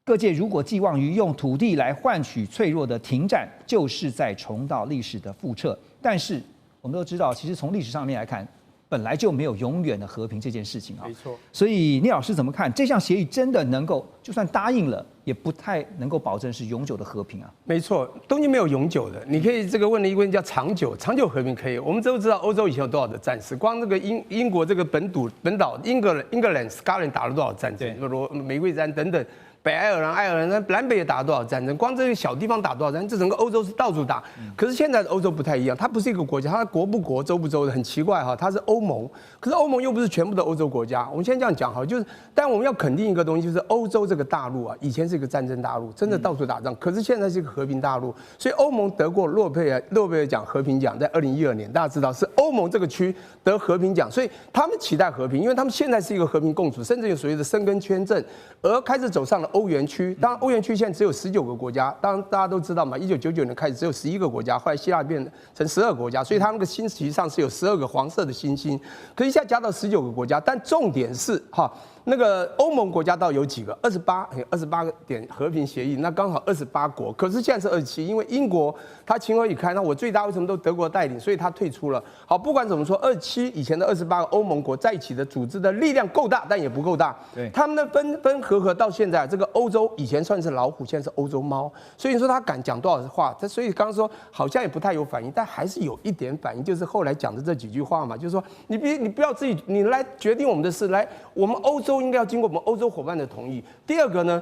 各界如果寄望于用土地来换取脆弱的停战，就是在重蹈历史的覆辙。但是我们都知道，其实从历史上面来看，本来就没有永远的和平这件事情啊。没错。所以聂老师怎么看这项协议真的能够，就算答应了，也不太能够保证是永久的和平啊？没错，东西没有永久的。你可以这个问了一个问题叫长久和平可以。我们都知道欧洲以前有多少的战士，光这个英国这个本岛英格兰 Scotland 打了多少战争，玫瑰战等等。北爱尔兰、南北也打了多少战争？光这个小地方打多少战争？这整个欧洲是到处打。可是现在的欧洲不太一样，它不是一个国家，它国不国、州不州的，很奇怪哈。它是欧盟，可是欧盟又不是全部的欧洲国家。我们先这样讲哈，就是，但我们要肯定一个东西，就是欧洲这个大陆啊，以前是一个战争大陆，真的到处打仗，可是现在是一个和平大陆。所以欧盟得过诺贝尔奖和平奖，在2012年，大家知道是欧盟这个区得和平奖，所以他们期待和平，因为他们现在是一个和平共处，甚至有所谓的申根签证，而开始走上了欧元区。当然，欧元区现在只有19个国家，当然大家都知道嘛，1999年开始只有11个国家，后来希腊变成12个国家，所以它那个星旗上是有12个黄色的星星，可是一下加到19个国家，但重点是哈。那个欧盟国家到有几个？28点和平协议，那刚好28国，可是现在是27，因为英国他情何以堪？那我最大为什么都德国带领，所以他退出了。好，不管怎么说，27以前的28个欧盟国在一起的组织的力量够大，但也不够大。对，他们的分合到现在，这个欧洲以前算是老虎，现在是欧洲猫。所以你说他敢讲多少话？所以刚刚说好像也不太有反应，但还是有一点反应，就是后来讲的这几句话嘛，就是说你不要自己，你来决定我们的事，来我们欧洲应该要经过我们欧洲伙伴的同意。第二个呢，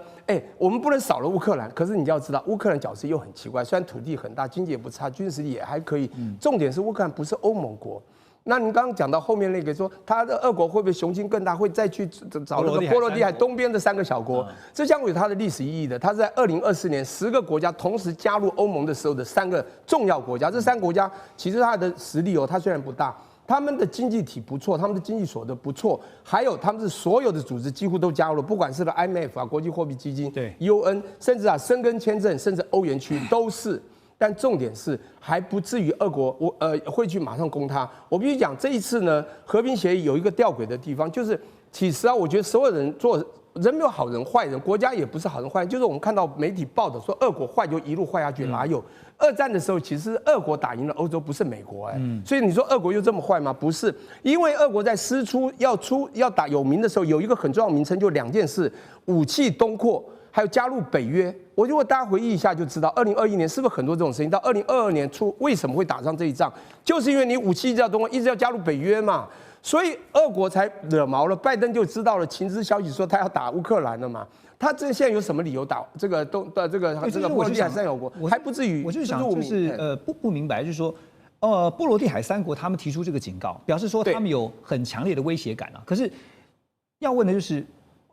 我们不能少了乌克兰，可是你要知道，乌克兰角色又很奇怪，虽然土地很大，经济也不差，军事也还可以，重点是乌克兰不是欧盟国。那您刚刚讲到后面那个说，他的俄国会不会雄心更大，会再去找那个波罗的海东边的3个小国？这将有它的历史意义的。它是在2024年10个国家同时加入欧盟的时候的3个重要国家。这3个国家其实它的实力它虽然不大，他们的经济体不错，他们的经济所得不错，还有他们是所有的组织几乎都加入了，不管是IMF 啊、国际货币基金、对 UN， 甚至申根签证，甚至欧元区都是。但重点是还不至于俄国会去马上攻他。我必须讲，这一次呢，和平协议有一个吊诡的地方，就是其实啊，我觉得所有人人没有好人坏人，国家也不是好人坏人，就是我们看到媒体报的说俄国坏就一路坏下去，哪有？二战的时候，其实俄国打赢了欧洲，不是美国所以你说俄国又这么坏吗？不是，因为俄国在师出要打有名的时候，有一个很重要的名称，就2件事：武器东扩。还有加入北约，我如果大家回忆一下就知道，2021年是不是很多这种事情？到2022年初为什么会打上这一仗？就是因为你武器一直要东扩，一直要加入北约嘛，所以俄国才惹毛了。拜登就知道了情资消息说他要打乌克兰了嘛。他这现在有什么理由打这个波罗的海3小国？还不至于。我就是想，就是不明白，就是说。波罗的海3国他们提出这个警告，表示说他们有很强烈的威胁感啊。可是要问的就是，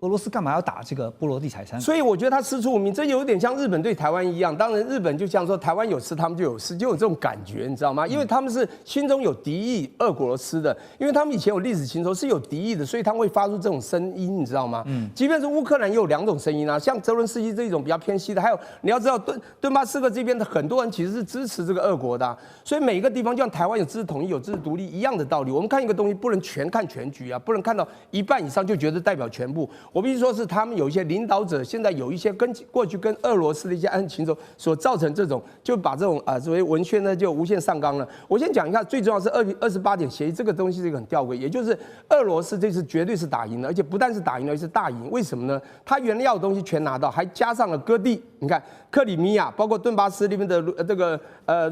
俄罗斯干嘛要打这个波罗的海三国？所以我觉得他师出无名，这有点像日本对台湾一样。当然，日本就像说台湾有事，他们就有事，就有这种感觉，你知道吗？因为他们是心中有敌意，俄罗斯的，因为他们以前有历史情仇，是有敌意的，所以他们会发出这种声音，你知道吗？即便是乌克兰也有2种声音啊，像泽伦斯基这种比较偏西的，还有你要知道顿巴斯克这边的很多人其实是支持这个俄国的所以每一个地方就像台湾有支持统一、有支持独立一样的道理。我们看一个东西不能全看全局啊，不能看到一半以上就觉得代表全部。我必须说是他们有一些领导者，现在有一些过去跟俄罗斯的一些暗情仇所造成这种，就把这种所谓文宣呢就无限上纲了。我先讲一下，最重要是28点协议这个东西是一个很吊诡，也就是俄罗斯这次绝对是打赢了，而且不但是打赢了，而是大赢。为什么呢？他原来要的东西全拿到，还加上了割地。你看克里米亚，包括顿巴斯那边的这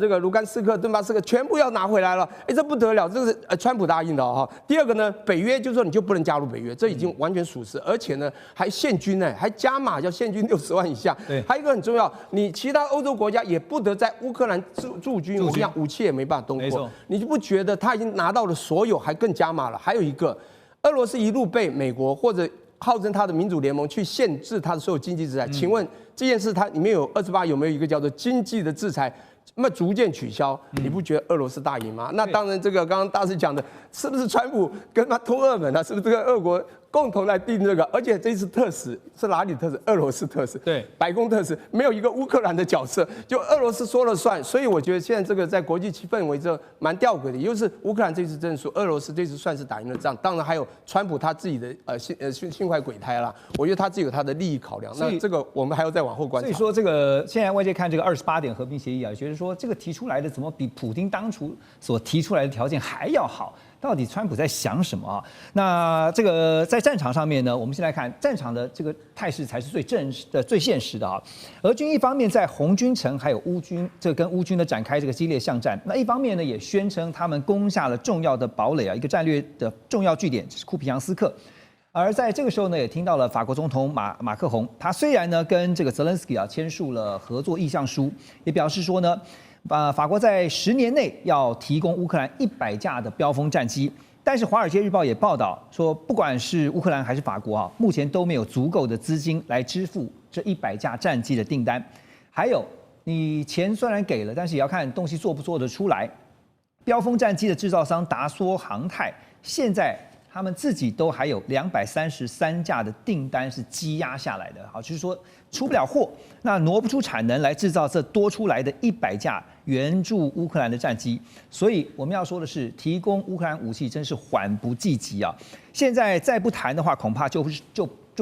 个卢甘斯克、顿巴斯克全部要拿回来了。这不得了，这个是川普答应的哈。第二个呢，北约就是说你就不能加入北约，这已经完全属实，而且呢还限军呢，还加码叫限军60万以下。对，还有一个很重要，你其他欧洲国家也不得在乌克兰驻军，我讲武器也没办法东扩。你就不觉得他已经拿到了所有，还更加码了？还有一个，俄罗斯一路被美国或者号称他的民主联盟去限制他的所有经济制裁，请问这件事它里面有28有没有一个叫做经济的制裁？那么逐渐取消，你不觉得俄罗斯大赢吗？那当然，这个刚刚大师讲的，是不是川普跟他通俄门啊？是不是这个俄国共同来定这个？而且这次特使是哪里特使？俄罗斯特使，对，白宫特使，没有一个乌克兰的角色，就俄罗斯说了算。所以我觉得现在这个在国际氛围这蛮吊诡的，也就是乌克兰这次真输，俄罗斯这次算是打赢了仗。当然还有川普他自己的心怀鬼胎啦，我觉得他自己有他的利益考量。那这个我们还要再往后观察。所以说这个现在外界看这个28点和平协议啊，觉得说这个提出来的怎么比普丁当初所提出来的条件还要好？到底川普在想什么啊？那这个在战场上面呢，我们先来看战场的这个态势才是最现实的啊。俄军一方面在红军城还有乌军跟乌军的展开这个激烈巷战，那一方面呢也宣称他们攻下了重要的堡垒啊，一个战略的重要据点就是库皮扬斯克。而在这个时候呢，也听到了法国总统马克宏，他虽然呢跟这个泽连斯基啊签署了合作意向书，也表示说呢。法国在10年内要提供乌克兰100架的标风战机，但是《华尔街日报》也报道说，不管是乌克兰还是法国啊，目前都没有足够的资金来支付这100架战机的订单。还有，你钱虽然给了，但是也要看东西做不做得出来。标风战机的制造商达梭航太，现在他们自己都还有233架的订单是积压下来的，好，就是说出不了货，那挪不出产能来制造这多出来的100架援助乌克兰的战机，所以我们要说的是，提供乌克兰武器真是缓不济急啊！现在再不谈的话，恐怕就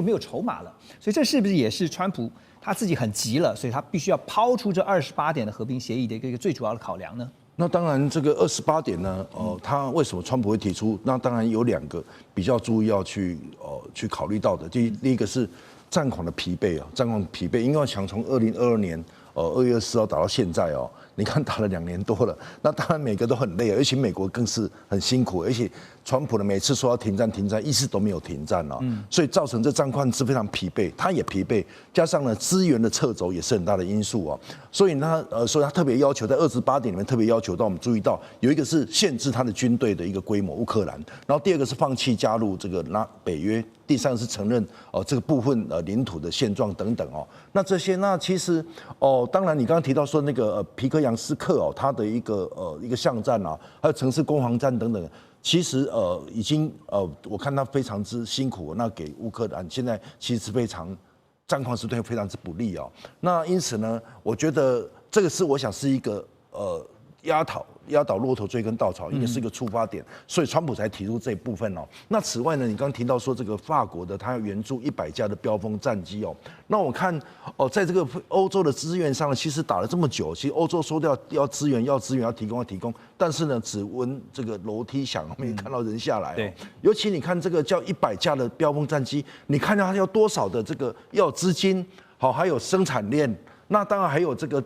没有筹码了。所以这是不是也是川普他自己很急了，所以他必须要抛出这28点的和平协议的一个最主要的考量呢？那当然，这个28点呢，他为什么川普会提出？那当然有2个比较注意要去考虑到的。第一个是战况的疲惫啊，战况疲惫，因为想从2022年2月24号打到现在哦，你看打了2年多了，那当然每个都很累，而且美国更是很辛苦，而且川普呢每次说要停战，一直都没有停战啊，所以造成这战况是非常疲惫，他也疲惫，加上呢资源的撤走也是很大的因素啊，所以他特别要求在28点里面特别要求到我们注意到有一个是限制他的军队的一个规模，乌克兰，然后第2个是放弃加入这个北约，第3个是承认这个部分领土的现状等等哦，那这些那其实当然你刚刚提到说那个皮克扬斯克哦，它的一个巷战啊，还有城市攻防战等等。其实已经我看他非常之辛苦，那给乌克兰现在其实是战况是对非常之不利哦。那因此呢，我觉得这个是我想是一个压倒骆驼追根稻草，应该是一个出发点，所以川普才提出这一部分哦。那此外呢，你刚提到说这个法国的他要援助100架的标风战机哦，那我看在这个欧洲的资源上，其实打了这么久，其实欧洲说要资源要提供，但是呢，只闻这个楼梯响，没看到人下来。对，尤其你看这个叫100架的标风战机，你看到它要多少的这个要资金，好，还有生产链，那当然还有这个。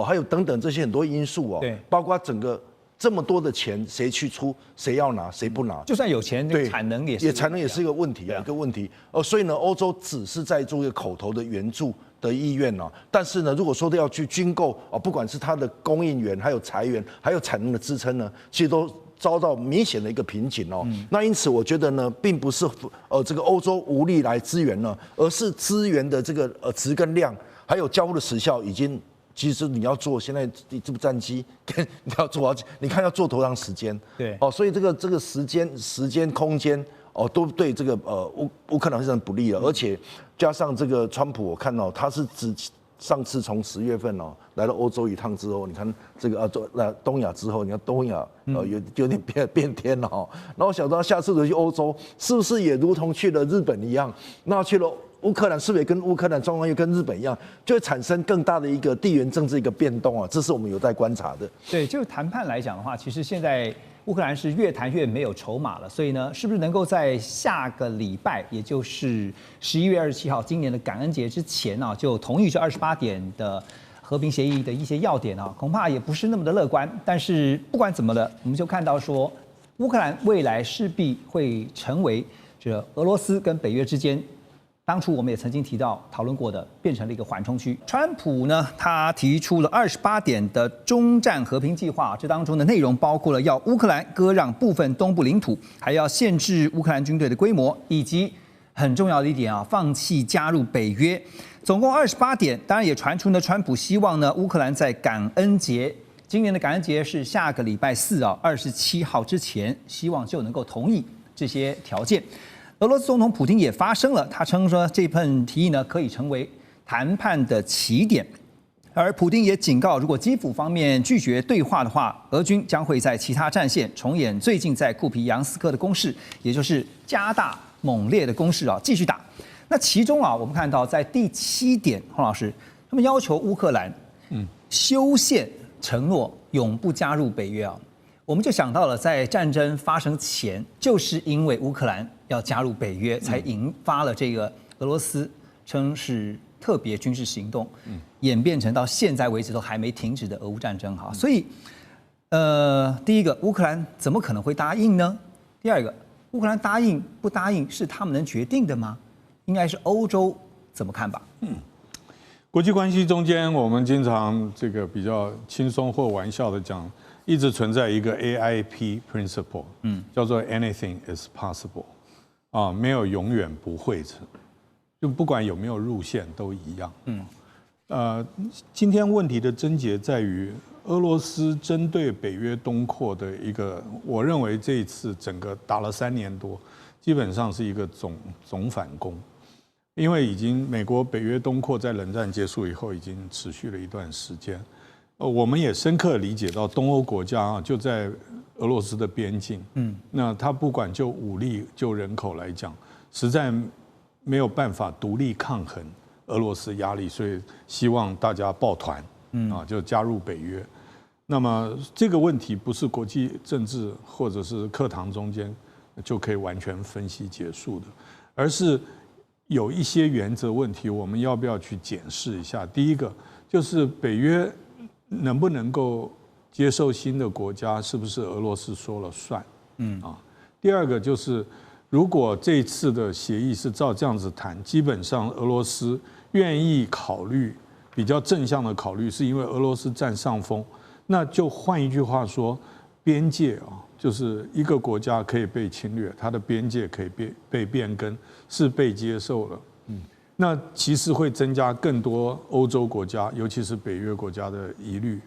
还有等等这些很多因素哦，对，包括整个这么多的钱谁去出，谁要拿，谁不拿，就算有钱，对，产能也是一个问题啊，一个问题。所以呢，欧洲只是在做一个口头的援助的意愿哦，但是呢，如果说要去军购不管是它的供应源，还有财源，还有产能的支撑呢，其实都遭到明显的一个瓶颈哦。那因此我觉得呢，并不是这个欧洲无力来支援呢，而是资源的这个值跟量，还有交付的时效已经。其实你要做，现在这部战机你要做好，你看要做多长时间？对，所以这个时间、空间都对这个乌克兰非常不利了，而且加上这个川普，我看到他是上次从10月份来到欧洲一趟之后，你看这个东亚之后，你看东亚有点变天了哈。那我想到下次去欧洲，是不是也如同去了日本一样？那去了。乌克兰是不是也跟乌克兰状况又跟日本一样，就会产生更大的一个地缘政治一个变动啊？这是我们有待观察的。对，就谈判来讲的话，其实现在乌克兰是越谈越没有筹码了，所以呢，是不是能够在下个礼拜，也就是11月27号，今年的感恩节之前就同意这28点的和平协议的一些要点恐怕也不是那么的乐观。但是不管怎么了，我们就看到说，乌克兰未来势必会成为这俄罗斯跟北约之间。当初我们也曾经讨论过的，变成了一个缓冲区。川普呢，他提出了28点的终战和平计划，这当中的内容包括了要乌克兰割让部分东部领土，还要限制乌克兰军队的规模，以及很重要的一点放弃加入北约。总共28点，当然也传出呢，川普希望呢，乌克兰在感恩节，今年的感恩节是下个礼拜4 27号之前，希望就能够同意这些条件。俄罗斯总统普丁也发声了，他称说这份提议呢可以成为谈判的起点，而普丁也警告，如果基辅方面拒绝对话的话，俄军将会在其他战线重演最近在库皮扬斯克的攻势，也就是加大猛烈的攻势继续打。那其中我们看到在第7点，洪老师他们要求乌克兰修宪承诺永不加入北约我们就想到了，在战争发生前，就是因为乌克兰要加入北约，才引发了这个俄罗斯称是特别军事行动，演变成到现在为止都还没停止的俄乌战争所以，第一个，乌克兰怎么可能会答应呢？第二个，乌克兰答应不答应是他们能决定的吗？应该是欧洲怎么看吧？国际关系中间，我们经常这个比较轻松或玩笑的讲。一直存在一个 AIP principle，叫做 anything is possible， 没有永远不会成，就不管有没有入线都一样。今天问题的症结在于俄罗斯针对北约东扩的一个，我认为这一次整个打了3年多，基本上是一个总反攻，因为已经美国北约东扩在冷战结束以后已经持续了一段时间。我们也深刻理解到东欧国家就在俄罗斯的边境，那他不管就武力就人口来讲，实在没有办法独立抗衡俄罗斯压力，所以希望大家抱团，就加入北约。那么这个问题不是国际政治或者是课堂中间就可以完全分析结束的，而是有一些原则问题，我们要不要去检视一下？第一个就是北约能不能够接受新的国家，是不是俄罗斯说了算？第二个就是，如果这一次的协议是照这样子谈，基本上俄罗斯愿意考虑比较正向的考虑，是因为俄罗斯占上风。那就换一句话说，边界就是一个国家可以被侵略，它的边界可以被变更，是被接受了。那其实会增加更多欧洲国家，尤其是北约国家的疑虑。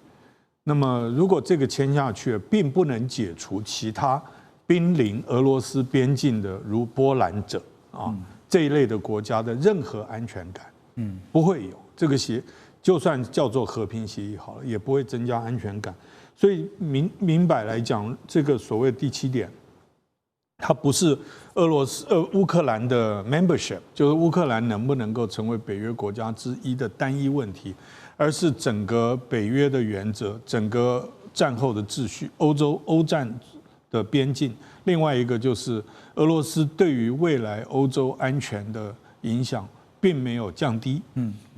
那么，如果这个签下去，并不能解除其他濒临俄罗斯边境的，如波兰者这一类的国家的任何安全感，不会有这个就算叫做和平协议好了，也不会增加安全感。所以明白来讲，这个所谓第7点。它不是乌克兰的 membership， 就是乌克兰能不能够成为北约国家之一的单一问题，而是整个北约的原则，整个战后的秩序，欧战的边境。另外一个就是俄罗斯对于未来欧洲安全的影响并没有降低。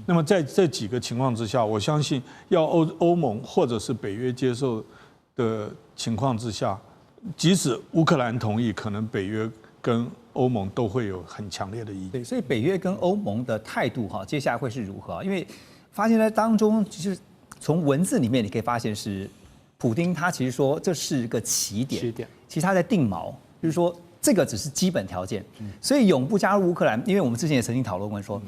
那么在这几个情况之下，我相信要欧盟或者是北约接受的情况之下。即使乌克兰同意，可能北约跟欧盟都会有很强烈的意见。对，所以北约跟欧盟的态度接下来会是如何？因为发现在当中，其实从文字里面你可以发现是普丁他其实说这是个起点，其实他在定锚，就是说这个只是基本条件。所以永不加入乌克兰，因为我们之前也曾经讨论过说，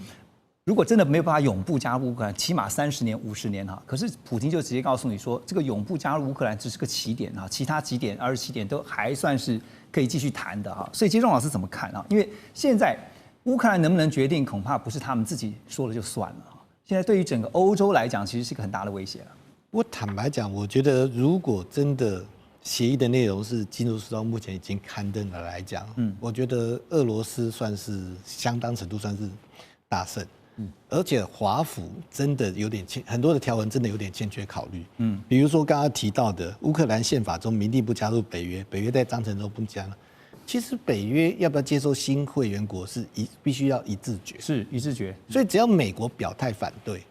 如果真的没有办法永不加入乌克兰，起码30年、50年哈。可是普丁就直接告诉你说，这个永不加入乌克兰只是个起点哈，其他几点27点都还算是可以继续谈的哈。所以金钟老师怎么看啊？因为现在乌克兰能不能决定，恐怕不是他们自己说了就算了哈。现在对于整个欧洲来讲，其实是一个很大的威胁了。我坦白讲，我觉得如果真的协议的内容是金融时报目前已经刊登了来讲，我觉得俄罗斯算是相当程度算是大胜。而且华府真的有点很多的条文真的有点欠缺考虑。比如说刚刚提到的乌克兰宪法中明定不加入北约，北约在章程中不加了。其实北约要不要接受新会员国是必须要一致决，是一致决。所以只要美国表态反对，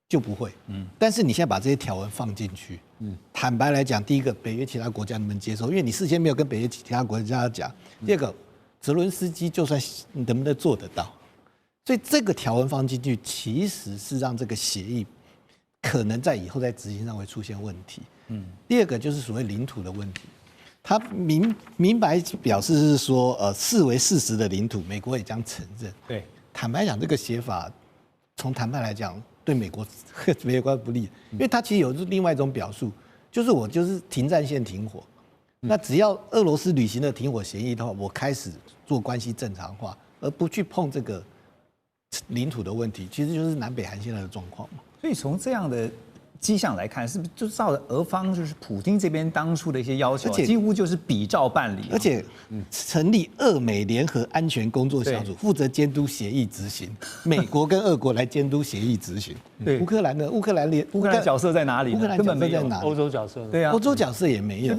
就不会。但是你现在把这些条文放进去，坦白来讲，第一个，北约其他国家能不能接受？因为你事先没有跟北约其他国家讲。第二个，泽伦斯基就算能不能做得到？所以这个条文放进去，其实是让这个协议可能在以后在执行上会出现问题。第二个就是所谓领土的问题，他明白表示是说，视为事实的领土，美国也将承认。对，坦白讲，这个写法从谈判来讲，对美国不利，因为它其实有另外一种表述，就是我就是停战线停火，那只要俄罗斯履行了停火协议的话，我开始做关系正常化，而不去碰这个领土的问题，其实就是南北韩现在的状况嘛。所以从这样的迹象来看，是不是就照着俄方就是普丁这边当初的一些要求，几乎就是比照办理，而且成立俄美联合安全工作小组，负责监督协议执行，美国跟俄国来监督协议执行。对，乌克兰呢？乌克兰角色在哪里？乌克兰根本在哪里？欧洲角色？对啊，欧洲角色也没有。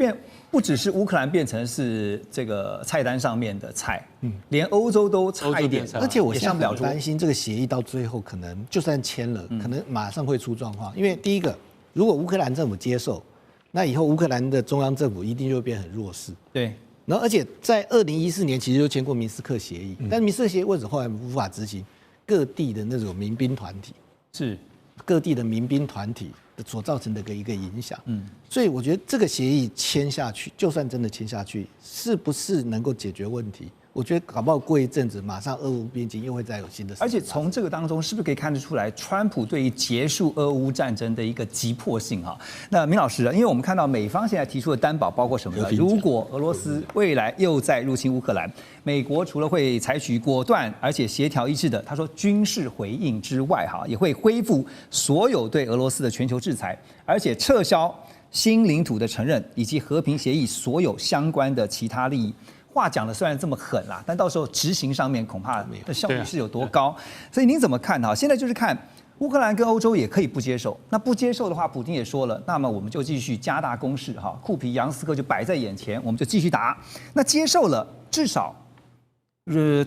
不只是乌克兰变成是这个菜单上面的菜，连欧洲都差一点。而且我现在很担心这个协议到最后可能就算签了，可能马上会出状况。因为第一个，如果乌克兰政府接受，那以后乌克兰的中央政府一定就会变很弱势。对。然后而且在2014年其实就签过明斯克协议，但明斯克协议为什么后来无法执行？各地的那种民兵团体是各地的民兵团体所造成的一个影响。所以我觉得这个协议签下去，就算真的签下去，是不是能够解决问题？我觉得搞不好过一阵子，马上俄乌边境又会再有新的。而且从这个当中，是不是可以看得出来，川普对于结束俄乌战争的一个急迫性哈？那明老师，因为我们看到美方现在提出的担保包括什么呢？如果俄罗斯未来又再入侵乌克兰，美国除了会采取果断而且协调一致的，他说军事回应之外，哈，也会恢复所有对俄罗斯的全球制裁，而且撤销新领土的承认以及和平协议所有相关的其他利益。话讲的虽然这么狠啦，但到时候执行上面恐怕的效率是有多高？所以您怎么看哈？现在就是看乌克兰跟欧洲也可以不接受，那不接受的话，普丁也说了，那么我们就继续加大攻势哈，库皮扬斯克就摆在眼前，我们就继续打。那接受了，至少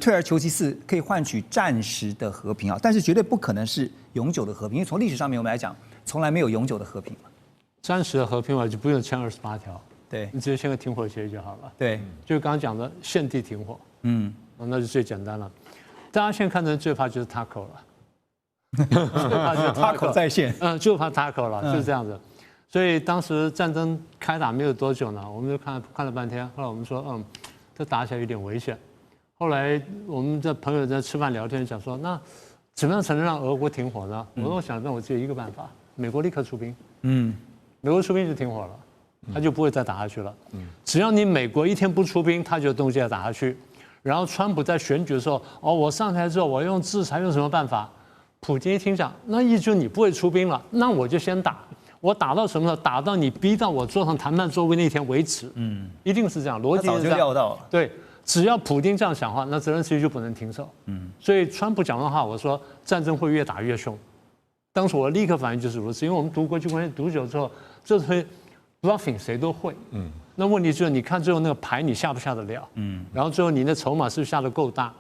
退而求其次，可以换取暂时的和平啊，但是绝对不可能是永久的和平，因为从历史上面我们来讲，从来没有永久的和平嘛。暂时的和平嘛，就不用签28条。对，你直接签个停火协议就好了。对，就是刚刚讲的限地停火，那就最简单了。大家现在看的最怕就是 Taco 了，最怕就是 Taco 在线，就怕 Taco 了，就是这样子。所以当时战争开打没有多久呢，我们就看了半天，后来我们说，这打起来有点危险。后来我们的朋友在吃饭聊天讲说，那怎么样才能让俄国停火呢？我想，那我只有一个办法，美国立刻出兵，美国出兵就停火了。他就不会再打下去了。只要你美国一天不出兵，他就有东西要打下去。然后川普在选举的时候，我上台之后，我用制裁，用什么办法？普京一听讲，那意思就你不会出兵了，那我就先打。我打到什么时候？打到你逼到我坐上谈判座位那天为止。一定是这样，逻辑是这样。他早就料到了。对，只要普丁这样想的话，那泽连斯基就不能停手。所以川普讲的话，我说战争会越打越凶。当时我立刻反应就是如此，因为我们读国际关系读久之后，这会。bluffing 谁都会，那问题就是你看最后那个牌你下不下得了，然后最后你的筹码是不是下得够大？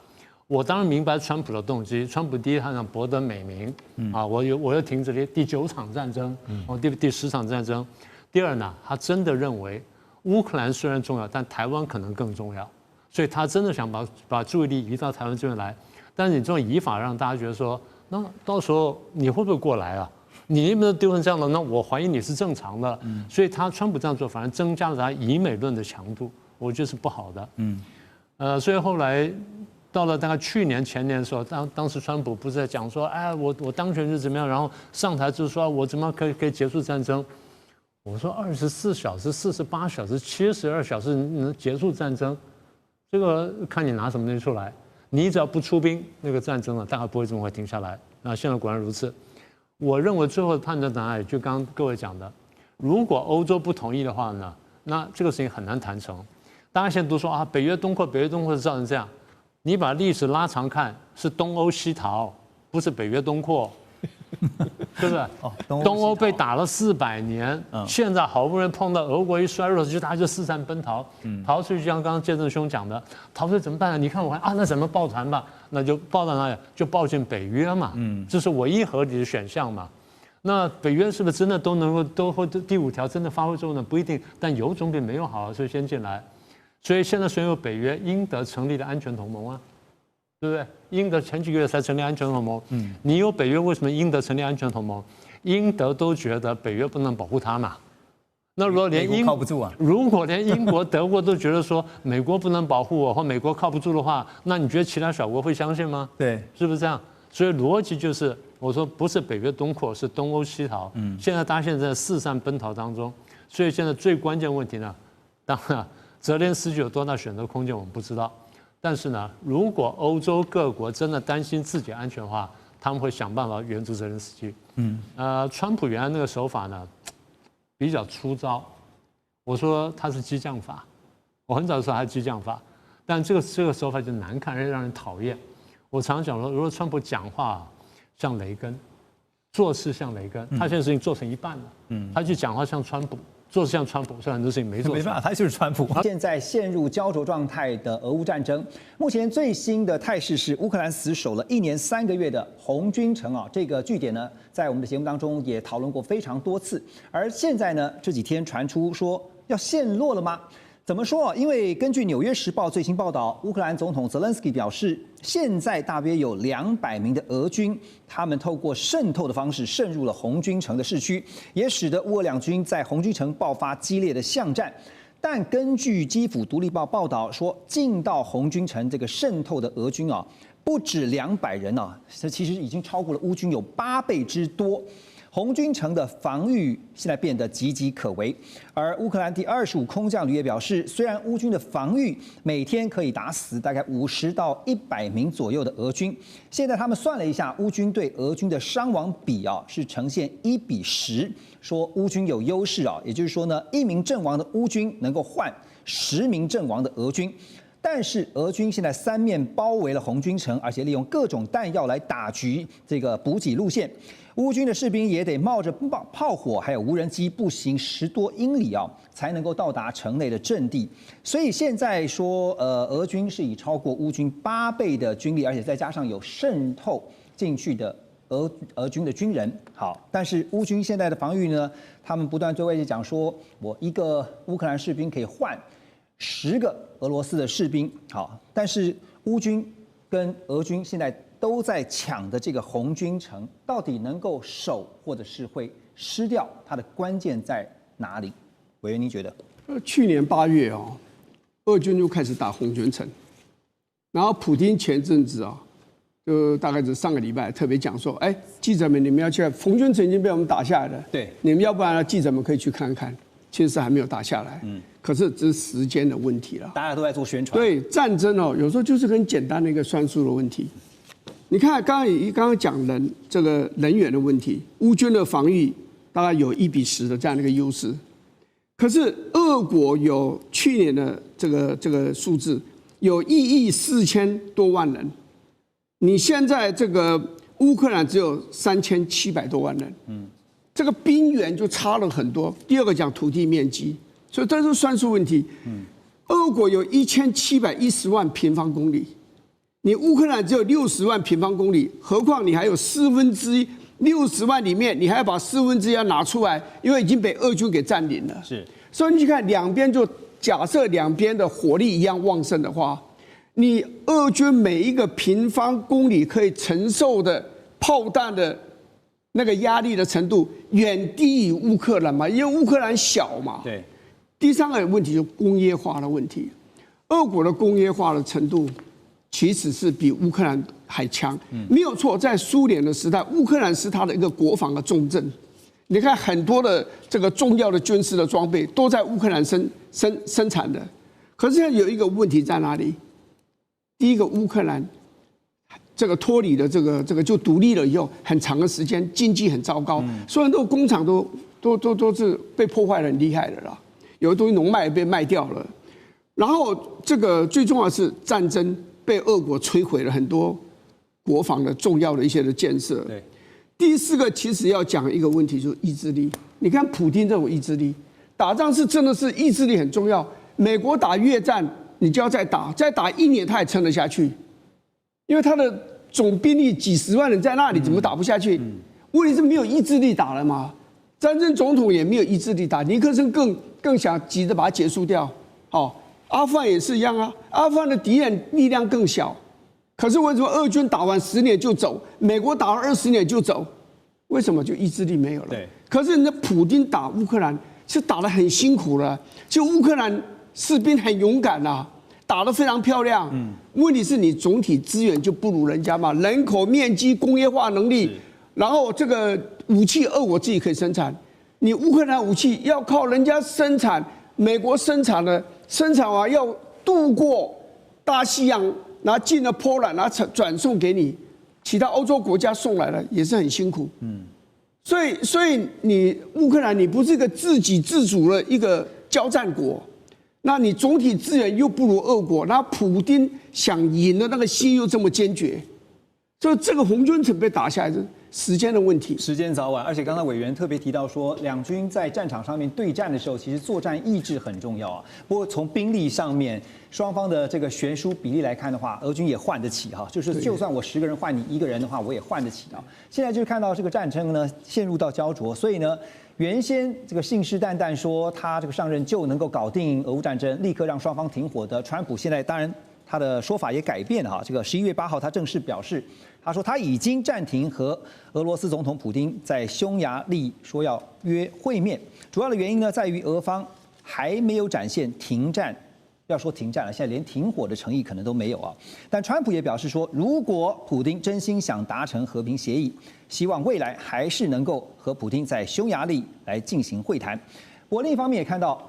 我当然明白川普的动机，川普第一他想博得美名，我又停止了第9场战争，第10场战争。第二呢，他真的认为乌克兰虽然重要，但台湾可能更重要，所以他真的想把注意力移到台湾这边来。但是你这种移法让大家觉得说，那到时候你会不会过来啊？你那边丢成这样的，那我怀疑你是正常的。所以川普这样做反而增加了他以美论的强度，我觉得是不好的。所以后来到了大概去年前年的时候，当时川普不是在讲说，哎，我当选就怎么样，然后上台就说我怎么可以结束战争。我说24小时、48小时、72小时能结束战争，这个看你拿什么东西出来。你只要不出兵，那个战争大概不会这么快停下来。那现在果然如此。我认为最后的判断答案就刚刚各位讲的，如果欧洲不同意的话呢，那这个事情很难谈成。大家现在都说啊，北约东扩是造成这样，你把历史拉长看，是东欧西逃，不是北约东扩。对不对？东欧被打了400年，现在好不容易碰到俄国一衰弱，就大家就四散奔逃，逃出去，像刚刚建正兄讲的，逃出去怎么办呢？你看我那怎么抱团吧？那就抱到哪里？就抱进北约嘛，这是唯一合理的选项嘛。那北约是不是真的都能够或第5条真的发挥作用呢？不一定，但有总比没有好，所以先进来。所以现在虽然有北约，英德成立的安全同盟啊。对不对？英德前几个月才成立安全同盟，你有北约，为什么英德成立安全同盟？英德都觉得北约不能保护他嘛。那如果连靠不住啊，如果连英国、德国都觉得说美国不能保护我，或美国靠不住的话，那你觉得其他小国会相信吗？对，是不是这样？所以逻辑就是，我说不是北约东扩，是东欧西逃。现在大家现在四散奔逃当中，所以现在最关键问题呢，当然泽连斯基有多大选择空间我们不知道。但是呢，如果欧洲各国真的担心自己安全的话，他们会想办法援助泽连斯基。川普原来那个手法呢，比较粗糙。我说他是激将法，我很早就说他是激将法，但这个手法就难看，让人讨厌。我常讲说，如果川普讲话像雷根，做事像雷根，他现在事情做成一半了，他去讲话像川普。做像川普，虽然很多事情没做，没办法，他就是川普。现在陷入焦灼状态的俄乌战争，目前最新的态势是乌克兰死守了1年3个月的红军城啊，这个据点呢，在我们的节目当中也讨论过非常多次。而现在呢，这几天传出说要陷落了吗？怎么说？因为根据《纽约时报》最新报道，乌克兰总统泽连斯基表示，现在大约有200名的俄军，他们透过渗透的方式渗入了红军城的市区，也使得乌俄两军在红军城爆发激烈的巷战。但根据基辅独立报报道说，进到红军城这个渗透的俄军啊，不止200人啊，这其实已经超过了乌军有8倍之多。红军城的防御现在变得岌岌可危，而乌克兰第25空降旅也表示，虽然乌军的防御每天可以打死大概50到100名左右的俄军，现在他们算了一下，乌军对俄军的伤亡比啊是呈现1:10，说乌军有优势啊，也就是说呢，1名阵亡的乌军能够换10名阵亡的俄军。但是俄军现在3面包围了红军城，而且利用各种弹药来打击这个补给路线。乌军的士兵也得冒着炮火，还有无人机步行10多英里啊，才能够到达城内的阵地。所以现在说，俄军是以超过乌军8倍的军力，而且再加上有渗透进去的俄军的军人。好，但是乌军现在的防御呢，他们不断对外界讲说，我一个乌克兰士兵可以换10个俄罗斯的士兵。好，但是乌军跟俄军现在都在抢的这个红军城，到底能够守，或者是会失掉，它的关键在哪里？委员，您觉得？去年8月啊，俄军就开始打红军城，然后普丁前阵子啊，就大概是上个礼拜特别讲说，哎，记者们你们要去，红军城已经被我们打下来了，对，你们要不然呢，记者们可以去看看，其实还没有打下来，可是只是时间的问题了。大家都在做宣传。对，战争哦，有时候就是很简单的一个算术的问题。你看，刚刚讲这个人员的问题，乌军的防御大概有1:10的这样的一个优势，可是俄国有去年的这个数字有1亿4000多万人，你现在这个乌克兰只有3700多万人，这个兵源就差了很多。第二个讲土地面积，所以这是算术问题。俄国有1710万平方公里。你乌克兰只有60万平方公里，何况你还有60万里面，你还要把1/4要拿出来，因为已经被俄军给占领了。是，所以你去看两边，就假设两边的火力一样旺盛的话，你俄军每一个平方公里可以承受的炮弹的那个压力的程度远低于乌克兰嘛，因为乌克兰小嘛。对。第三个问题就是工业化的问题，俄国的工业化的程度其实是比乌克兰还强，没有错。在苏联的时代，乌克兰是它的一个国防的重镇。你看很多的这个重要的军事的装备都在乌克兰生产的，可是现在有一个问题在哪里？第一个，乌克兰这个脱离了这个就独立了以后，很长的时间经济很糟糕，所有的工厂都是被破坏得很厉害的啦。有的东西农脉被卖掉了，然后这个最重要的是战争被俄国摧毁了很多国防的重要的一些的建设。对，第四个其实要讲一个问题，就是意志力。你看普丁这种意志力，打仗是真的是意志力很重要。美国打越战，你就要再打1年，他也撑得下去，因为他的总兵力几十万人在那里，怎么打不下去？问题是没有意志力打了嘛？詹森总统也没有意志力打，尼克森更想急着把它结束掉。好，阿富汗也是一样啊，阿富汗的敌人力量更小，可是为什么俄军打完10年就走，美国打完20年就走？为什么就意志力没有了？对。可是人家普丁打乌克兰是打得很辛苦了，就乌克兰士兵很勇敢啊，打得非常漂亮。问题是你总体资源就不如人家嘛，人口面积、工业化能力。然后这个武器，俄国自己可以生产，你乌克兰武器要靠人家生产，美国生产完要渡过大西洋，然后进了波兰，然后转送给你，其他欧洲国家送来了也是很辛苦。所以你乌克兰你不是一个自给自足的一个交战国，那你总体资源又不如俄国，那普丁想赢的那个心又这么坚决，所以这个红军城被打下来是时间的问题，时间早晚。而且刚才委员特别提到说，两军在战场上面对战的时候，其实作战意志很重要啊。不过从兵力上面，双方的这个悬殊比例来看的话，俄军也换得起哈，就算我10个人换你1个人的话，我也换得起啊。现在就看到这个战争呢陷入到焦灼，所以呢，原先这个信誓旦旦说他这个上任就能够搞定俄乌战争，立刻让双方停火的川普，现在当然他的说法也改变了哈。这个11月8号他正式表示。他说他已经暂停和俄罗斯总统普丁在匈牙利说要约会面，主要的原因呢在于俄方还没有展现停战，不要说停战了，现在连停火的诚意可能都没有啊。但川普也表示说，如果普丁真心想达成和平协议，希望未来还是能够和普丁在匈牙利来进行会谈。不过另一方面也看到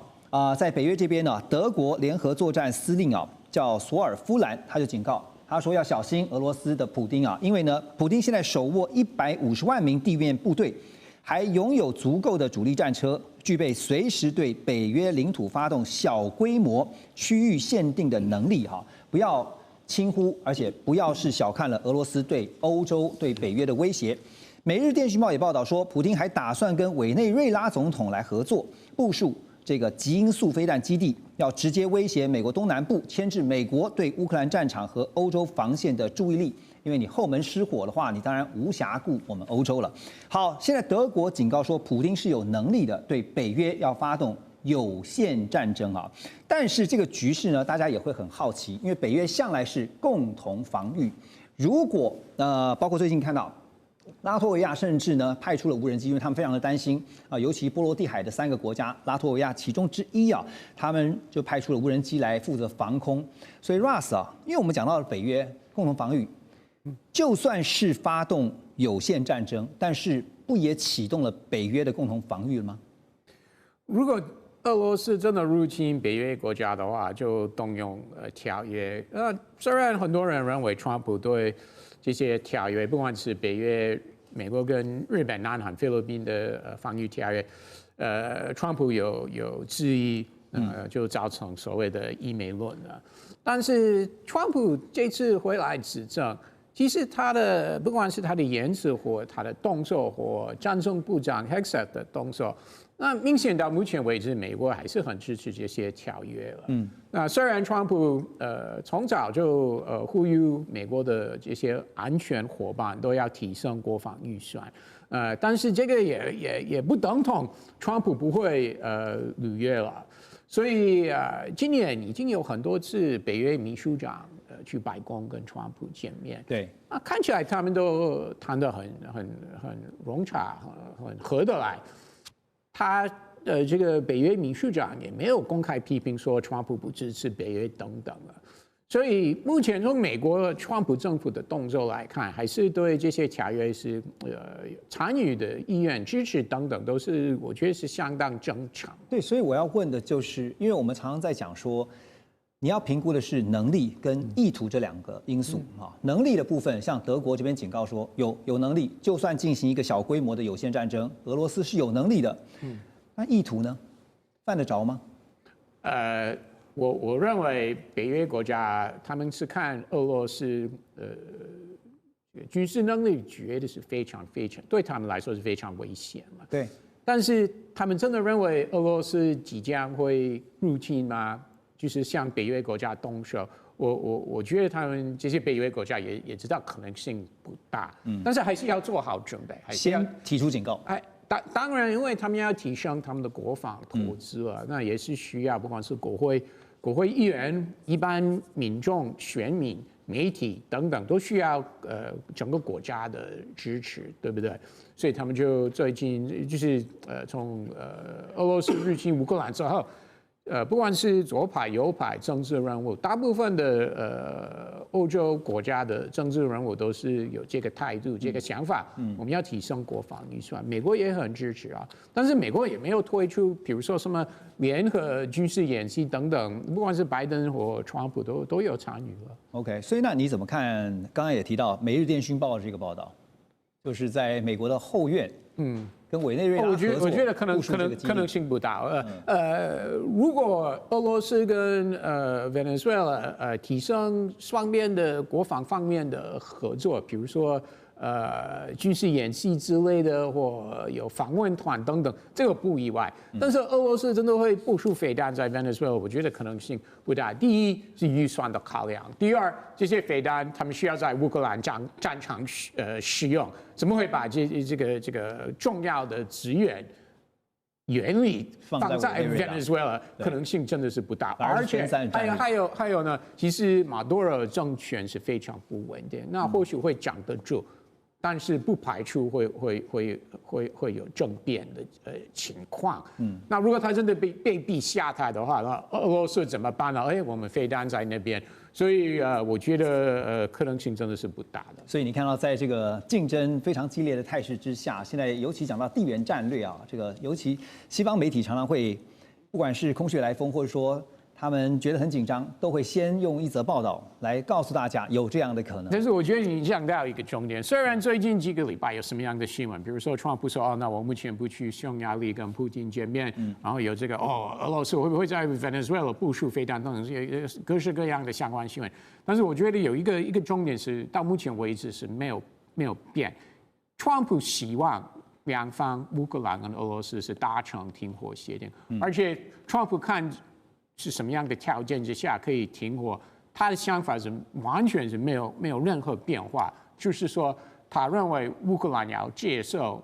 在北约这边呢，德国联合作战司令叫索尔夫兰，他就警告。他说要小心俄罗斯的普丁啊，因为呢，普丁现在手握150万名地面部队，还拥有足够的主力战车，具备随时对北约领土发动小规模区域限定的能力哈，不要轻忽，而且不要是小看了俄罗斯对欧洲、对北约的威胁。每日电讯报也报道说，普丁还打算跟委内瑞拉总统来合作，部署这个极音速飞弹基地，要直接威胁美国东南部，牵制美国对乌克兰战场和欧洲防线的注意力。因为你后门失火的话，你当然无暇顾我们欧洲了。好，现在德国警告说，普丁是有能力的对北约要发动有限战争啊。但是这个局势呢，大家也会很好奇，因为北约向来是共同防御。如果包括最近看到。拉脱维亚甚至呢派出了无人机，因为他们非常的担心尤其波罗的海的3个国家，拉脱维亚其中之一他们就派出了无人机来负责防空。所以 Russ 因为我们讲到了北约共同防御，就算是发动有限战争，但是不也启动了北约的共同防御了吗？如果俄罗斯真的入侵北约国家的话，就动用条约。虽然很多人认为川普对这些条约，不管是北约、美国跟日本、南韩、菲律宾的防御条约，川普有质疑，就造成所谓的一美论了。但是川普这次回来执政，其实不管是他的言辞或他的动作，或战争部长 Hegseth 的动作，那明显到目前为止，美国还是很支持这些条约了。那虽然川普从早就呼吁美国的这些安全伙伴都要提升国防预算，但是这个也不等同川普不会履约了。所以今年已经有很多次北约秘书长去白宫跟川普见面。对，看起来他们都谈得很融洽，很合得来。他这个北约秘书长也没有公开批评说川普不支持北约等等了。所以目前从美国川普政府的动作来看，还是对这些条约是参与的意愿、支持等等，都是我觉得是相当正常。对，所以我要问的就是，因为我们常常在讲说，你要评估的是能力跟意图这两个因素啊。能力的部分，像德国这边警告说，有能力，就算进行一个小规模的有限战争，俄罗斯是有能力的。那意图呢，犯得着吗？我认为北约国家他们是看俄罗斯军事能力，觉得是非常对他们来说是非常危险嘛。对。但是他们真的认为俄罗斯即将会入侵吗？就是向北约国家动手？我觉得他们这些北约国家也知道可能性不大，但是还是要做好准备，还是要先提出警告。当然，因为他们要提升他们的国防投资啊，那也是需要不管是国会议员、一般民众、选民、媒体等等，都需要整个国家的支持，对不对？所以他们就最近就是从俄罗斯入侵乌克兰之后，不管是左派、右派政治人物，大部分的欧洲国家的政治人物都是有这个态度、这个想法。我们要提升国防预算，美国也很支持啊。但是美国也没有推出，比如说什么联合军事演习等等，不管是拜登或川普都有参与了。OK， 所以那你怎么看？刚刚也提到《每日电讯报》这个报道，就是在美国的后院，跟委内瑞拉合作，我觉得可能性不大。如果俄罗斯跟Venezuela 提升双边的国防方面的合作，比如说军事演习之类的，或有访问团等等，这个不意外。但是俄罗斯真的会部署飞弹在 Venezuela， 我觉得可能性不大。第一是预算的考量，第二这些飞弹他们需要在乌克兰战场使用，怎么会把这个重要的资源原理放在 Venezuela， 可能性真的是不大。而且还有呢，其实马杜罗政权是非常不稳定，那或许会讲得住。但是不排除会有政变的情况。那如果他真的被逼下台的话，那俄罗斯怎么办呢？我们飞弹在那边，所以我觉得可能性真的是不大的。所以你看到在这个竞争非常激烈的态势之下，现在尤其讲到地缘战略啊，这个尤其西方媒体常常会，不管是空穴来风，或者说他们觉得很紧张，都会先用一则报道来告诉大家有这样的可能。但是我觉得你讲到一个重点，虽然最近几个礼拜有什么样的新闻，比如说川普说那我目前不去匈牙利跟普丁见面，然后有这个俄罗斯会不会在 Venezuela 部署飞弹等等，各式各样的相关新闻。但是我觉得有一个重点是到目前为止是没有变，川普希望两方乌克兰跟俄罗斯是达成停火协定，而且川普看是什么样的条件之下可以停火，他的想法是完全是没有任何变化，就是说他认为乌克兰要接受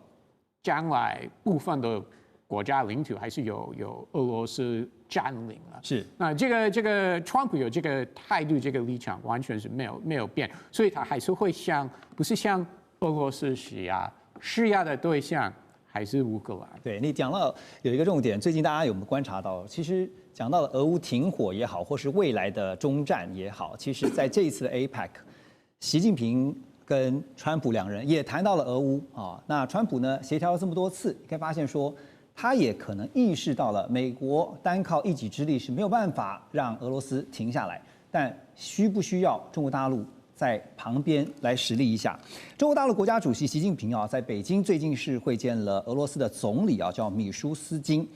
将来部分的国家领土还是有俄罗斯占领了。是，那这个川普有这个态度，这个立场完全是没有变，所以他还是会不是向俄罗斯施压的对象还是乌克兰。对，你讲到有一个重点，最近大家有没有观察到？其实讲到了俄乌停火也好，或是未来的中战也好，其实在这一次的 APEC， 习近平跟川普两人也谈到了俄乌啊。那川普呢协调了这么多次，你可以发现说，他也可能意识到了美国单靠一己之力是没有办法让俄罗斯停下来，但需不需要中国大陆在旁边来实力一下？中国大陆国家主席习近平啊，在北京最近是会见了俄罗斯的总理啊，叫米舒斯金。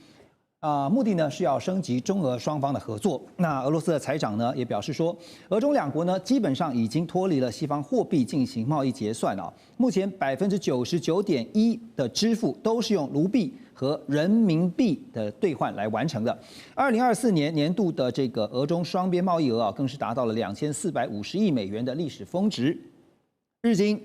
目的呢是要升级中俄双方的合作。那俄罗斯的财长呢也表示说，俄中两国呢基本上已经脱离了西方货币进行贸易结算啊。目前99.1%的支付都是用卢币和人民币的兑换来完成的。2024年年度的这个俄中双边贸易额啊，更是达到了2450亿美元的历史峰值。日经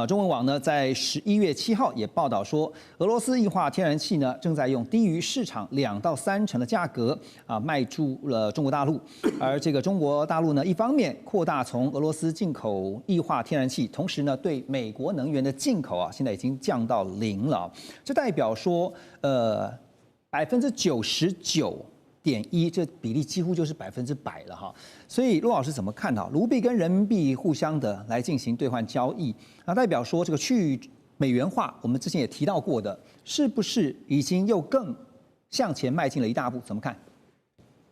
中文网呢在11月7号也报道说，俄罗斯液化天然气呢正在用低于市场2到3成的价格卖出了中国大陆，而这个中国大陆呢，一方面扩大从俄罗斯进口液化天然气，同时呢对美国能源的进口现在已经降到0了，这代表说99.1%，这比例几乎就是100%了哈。所以陆老师怎么看卢币跟人民币互相的来进行兑换交易，代表说这个去美元化，我们之前也提到过的，是不是已经又更向前迈进了一大步？怎么看？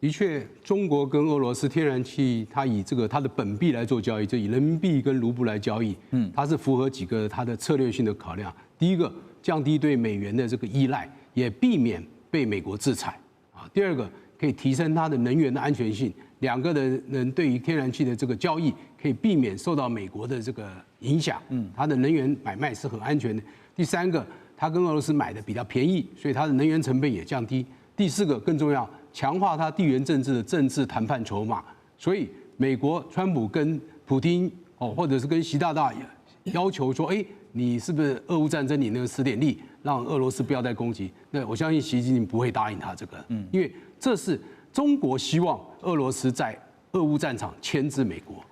的确，中国跟俄罗斯天然气，它以它的本币来做交易，就以人民币跟卢布来交易，它是符合几个它的策略性的考量。第一个，降低对美元的这个依赖，也避免被美国制裁啊。第二个，可以提升它的能源的安全性，两个的人对于天然气的这个交易，可以避免受到美国的这个影响，它的能源买卖是很安全的。第三个，它跟俄罗斯买的比较便宜，所以它的能源成本也降低。第四个更重要，强化它地缘政治的政治谈判筹码。所以美国川普跟普丁或者是跟习大大要求说，你是不是俄乌战争你那个使点力，让俄罗斯不要再攻击？那我相信习近平不会答应他这个，因为这是中国希望俄罗斯在俄乌战场牵制美国，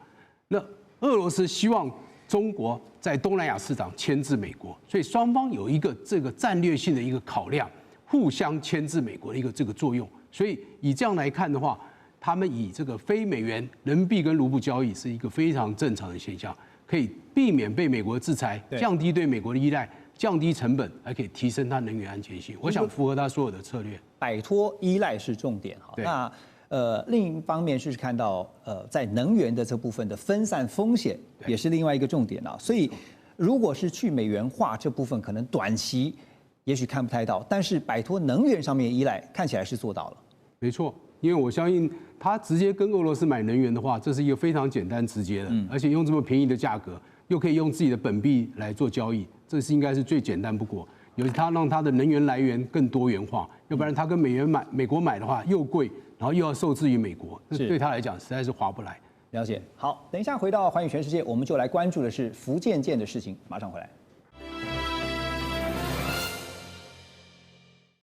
那俄罗斯希望中国在东南亚市场牵制美国，所以双方有一个这个战略性的一个考量，互相牵制美国的一个这个作用。所以以这样来看的话，他们以这个非美元人民币跟卢布交易是一个非常正常的现象，可以避免被美国制裁，降低对美国的依赖，降低成本，还可以提升它能源安全性。我想符合他所有的策略。摆脱依赖是重点哈。那另一方面是看到在能源的这部分的分散风险也是另外一个重点啊。所以如果是去美元化这部分，可能短期也许看不太到，但是摆脱能源上面的依赖，看起来是做到了。没错，因为我相信他直接跟俄罗斯买能源的话，这是一个非常简单直接的，而且用这么便宜的价格，又可以用自己的本币来做交易，这是应该是最简单不过。尤其他让他的能源来源更多元化，要不然他跟美国买的话又贵，然后又要受制于美国，那对他来讲实在是划不来。了解。好，等一下回到寰宇全世界，我们就来关注的是福建舰的事情，马上回来。